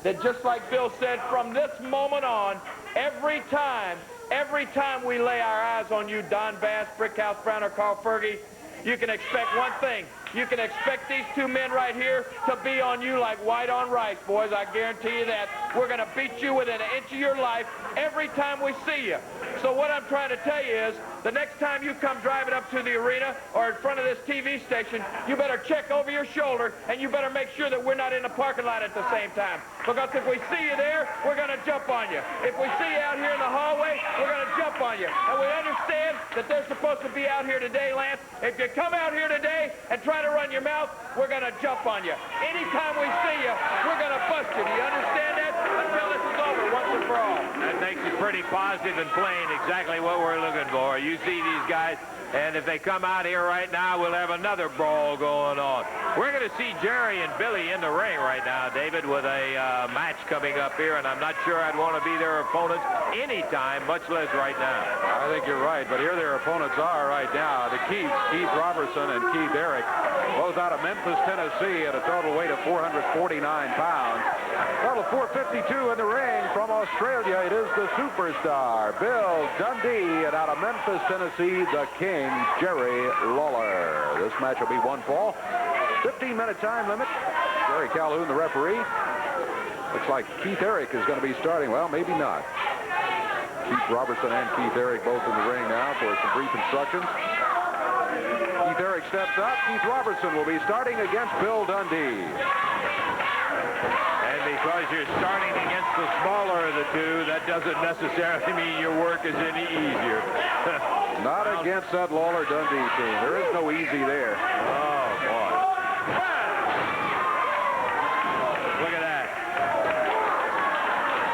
that just like Bill said, from this moment on, every time we lay our eyes on you, Don Bass, Brickhouse Brown, or Carl Fergie, you can expect one thing. You can expect these two men right here to be on you like white on rice, boys. I guarantee you that. We're going to beat you within an inch of your life every time we see you. So what I'm trying to tell you is, the next time you come driving up to the arena or in front of this TV station, you better check over your shoulder, and you better make sure that we're not in the parking lot at the same time. Because if we see you there, we're going to jump on you. If we see you out here in the hallway, we're going to jump on you. And we understand that they're supposed to be out here today, Lance. If you come out here today and try to run your mouth, we're going to jump on you. Anytime we see you, we're going to bust you. Do you understand that? Until this is over once and for all. That makes it pretty positive and plain, exactly what we're looking for. You see these guys, and if they come out here right now, we'll have another brawl going on. We're going to see Jerry and Billy in the ring right now, David, with a match coming up here, and I'm not sure I'd want to be their opponents anytime, much less right now. I think you're right, but here their opponents are right now. The Keith Robertson and Keith Eric, both out of Memphis, Tennessee, at a total weight of 449 pounds. Total 452 in the ring from Australia. It is the Superstar, Bill Dundee, and out of Memphis, Tennessee, the King, Jerry Lawler. This match will be one fall. 15-minute time limit. Jerry Calhoun, the referee. Looks like Keith Eric is going to be starting. Well, maybe not. Keith Robertson and Keith Eric both in the ring now for some brief instructions. Keith Eric steps up. Keith Robertson will be starting against Bill Dundee. And because you're starting against the smaller of the two, that doesn't necessarily mean your work is any easier. Not against that Lawler-Dundee team. There is no easy there. Oh, boy. Look at that.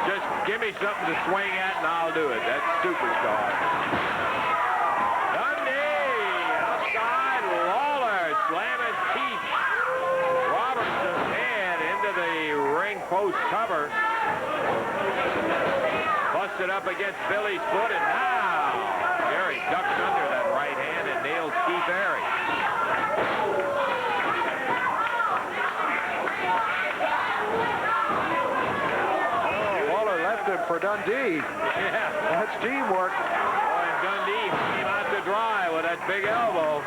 Just give me something to swing at, and I'll do it. That's Superstar. Dundee, outside, Lawler slamming Keith Robertson's head into the ring post cover. Busted up against Billy's foot, and now Jerry ducks under that right hand and nails Keith Eric. Oh, Lawler left him for Dundee. Yeah. That's teamwork. Boy, and Dundee came out to dry with that big elbow.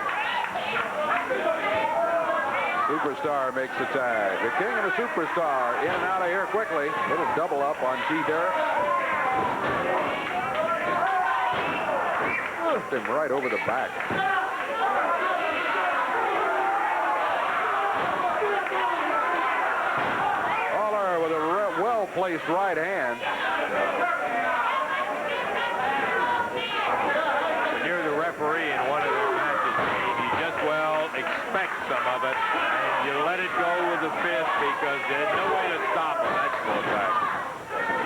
Superstar makes the tag. The King and the Superstar in and out of here quickly. Little double up on Keith Eric. Pushed him right over the back. Lawler with a well-placed right hand. When you're the referee in one of those matches, you just well expect some of it, and you let it go with the fist because there's no way to stop them. That's for a fact.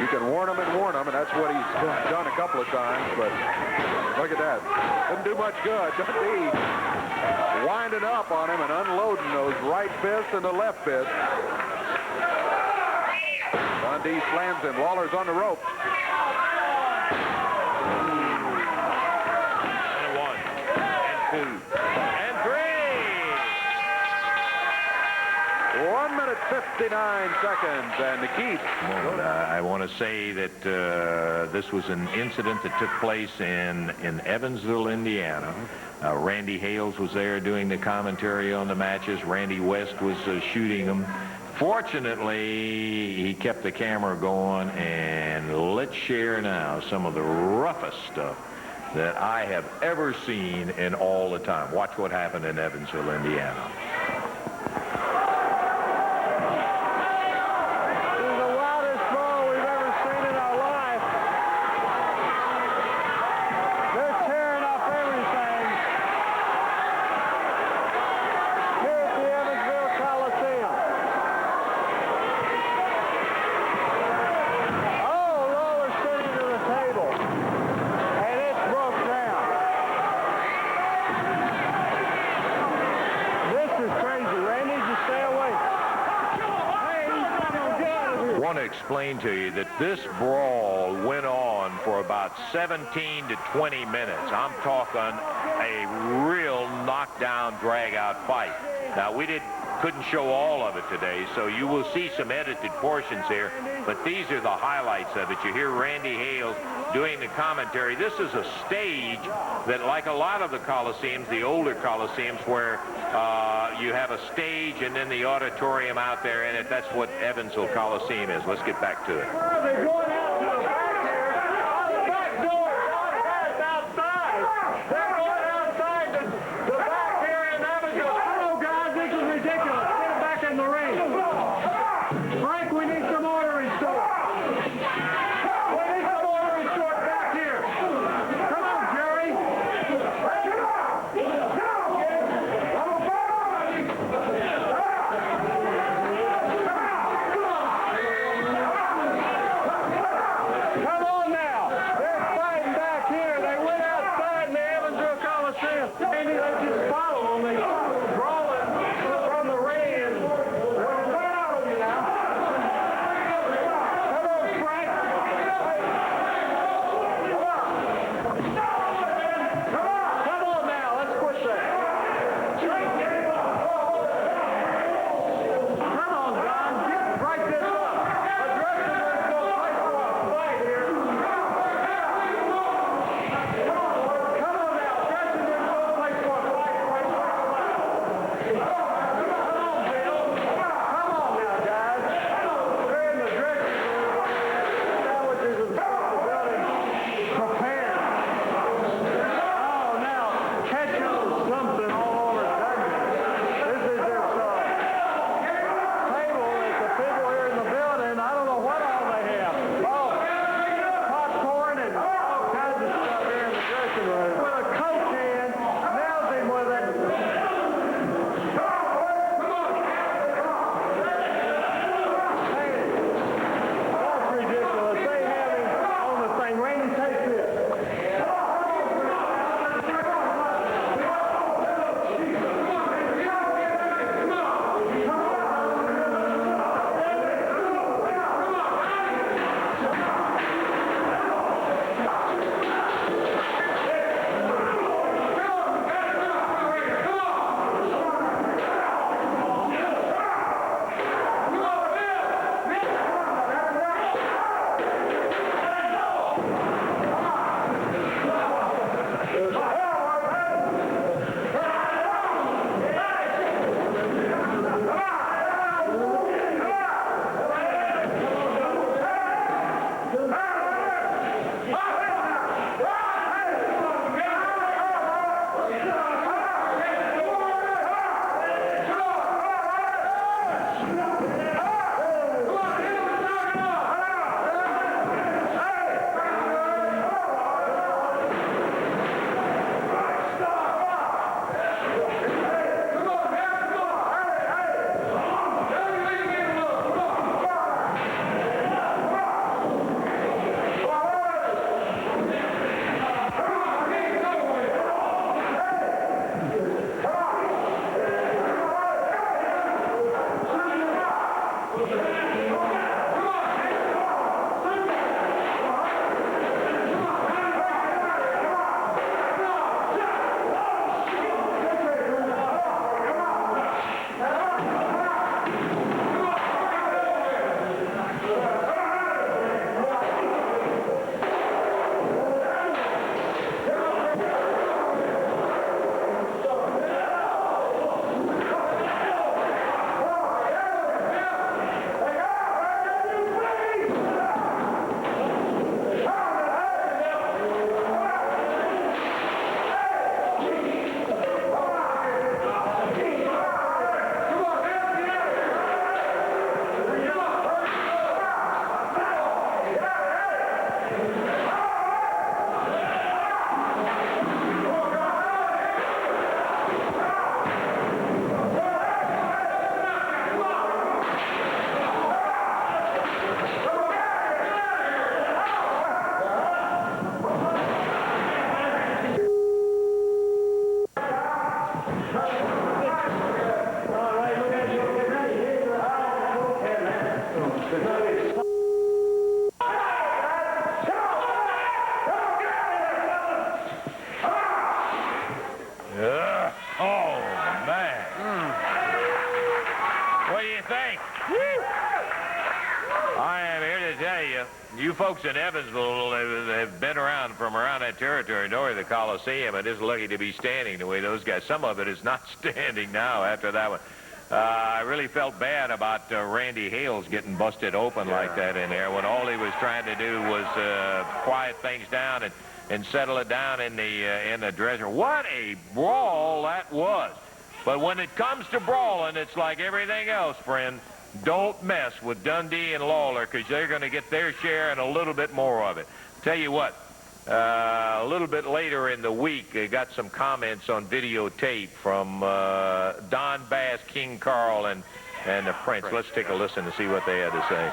You can warn him, and that's what he's done a couple of times, but look at that. Didn't do much good. Dundee winding up on him and unloading those right fists and the left fist. Dundee slams him. Lawler's on the rope. And 1, and 2, and 3. 1 minute 59 seconds. And to Keith. I want to say that this was an incident that took place in Evansville, Indiana. Randy Hales was there doing the commentary on the matches. Randy West was shooting them. Fortunately, he kept the camera going, and let's share now some of the roughest stuff that I have ever seen in all the time. Watch what happened in Evansville, Indiana. Explain to you that this brawl went on for about 17 to 20 minutes. I'm talking a real knockdown, drag-out fight. Now, we couldn't show all of it today, so you will see some edited portions here, but these are the highlights of it. You hear Randy Hales doing the commentary. This is a stage that, like a lot of the Coliseums, the older Coliseums, where you have a stage and then the auditorium out there in it. That's what Evansville Coliseum is. Let's get back to it. They're going out to the back here. The back door. That's outside. They're going outside the back here in Evansville. Oh, guys, this is ridiculous. Get back in the ring. Frank, we need some order restored. We need some order restored back here. Come on, Jerry. Come on now. They're fighting back here. They went outside in the Evansville Coliseum. Maybe they just followed them. They brawling from the ring. And they're out of you now. Come on, Frank. Come on now. Let's quit that. Come on, John. Break this up. Address it. Let's go fight for a fight here. Come on now. Address it. Let's go fight for a fight. Come on, Bill. Come on now, guys. They're in the dressing room. Sandwiches and the building prepared. Oh, now, ketchup or something all over Dundee. This is their table that the people here in the building, I don't know what all they have. Oh, popcorn and all kinds of stuff here in the dressing room. With a Coke can, nails him with it. Hey, that's ridiculous. They have him on the thing. Randy, take this. Oh, man. What do you think? I am here to tell you, you folks in Evansville have been around from around that territory north of the Coliseum and is lucky to be standing the way those guys. Some of it is not standing now after that one. I really felt bad about Randy Hales getting busted open like that in there when all he was trying to do was quiet things down and settle it down in the dressing room. What a brawl that was. But when it comes to brawling, it's like everything else, friend. Don't mess with Dundee and Lawler because they're going to get their share and a little bit more of it. Tell you what, a little bit later in the week, I got some comments on videotape from Don Bass, King Carl, and the Prince. Let's take a listen to see what they had to say.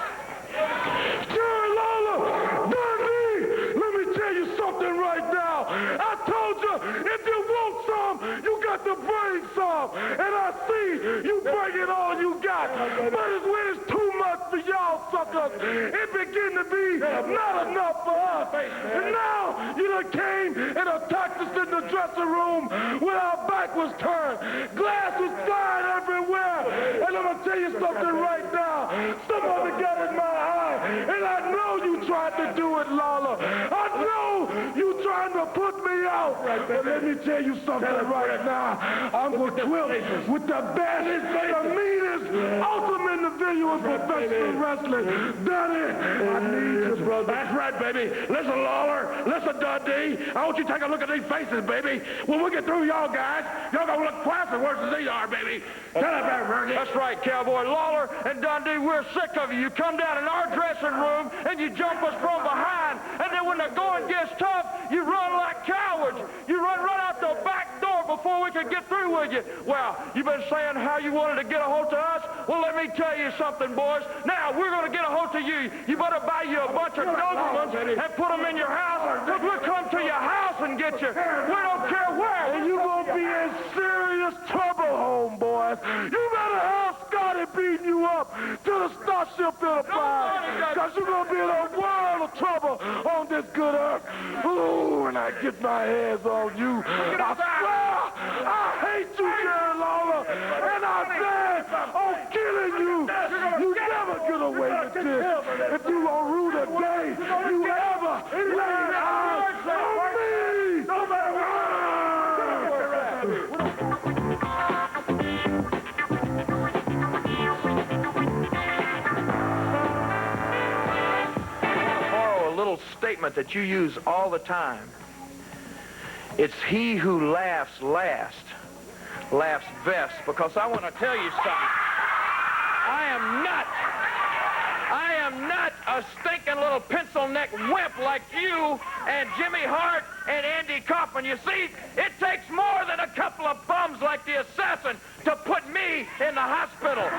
Jerry Lawler, Dundee, let me tell you something right now. I told you, if you want some, you got to bring some. And I see you bringing all you got. But it's when it's too much for y'all suckers, it begin to be not enough for us. And now you done came and attacked us in the dressing room when our back was turned. Glass was flying everywhere. And I'm going to tell you something right now. Somebody got in my eye. And I know you tried to do it, Lawler. I know you trying to put me out. But let me tell you something right now. I'm going to twist with the best, the meanest, ultimate individual in professional wrestling. Daddy, I need you, brother. That's right, baby. Listen, Lawler. Listen, Dundee. I want you to take a look at these faces, baby. When we get through y'all guys, y'all gonna look twice as worse as these are, baby. Tell it back, Bernie. That's right, Cowboy. Lawler and Dundee, we're sick of you. You come down in our dressing room and you jump us from behind. And then when the going gets tough, you run like cowards. You run right out the back door before we can get through with you. Well, you've been saying how you wanted to get a hold of us. Well, let me tell you something, boys. Now, we're going to get a hold of you. You better buy you a bunch of Dobermans and put them in your house, because we'll come to your house and get you. We don't care where. And you going to be in serious trouble, homeboys. You better have Scotty beating you up to the Starship Enterprise, because you're going to be in a world of trouble on this good earth. Ooh, when I get my hands on you, I swear I hate you, Jerry Lawler, and I plan on killing you. You never get away with this. If you don't rue the day you ever lay eyes on me. Borrow a little statement that you use all the time. It's he who laughs last, laughs best, because I want to tell you something. I am not a stinking little pencil-neck wimp like you and Jimmy Hart and Andy Kaufman. You see, it takes more than a couple of bums like the assassin to put me in the hospital.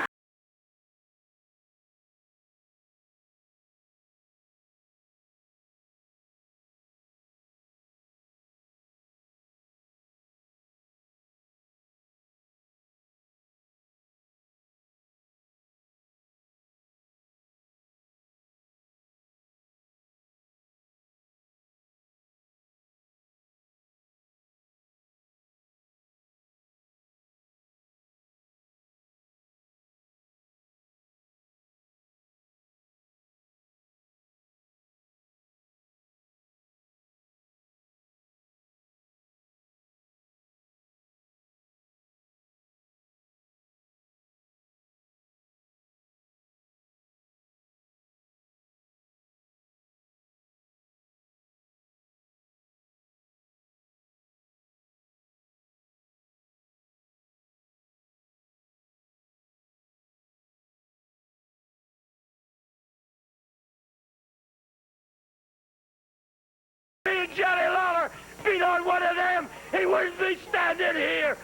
Johnny Lawler beat on one of them, he wouldn't be standing here.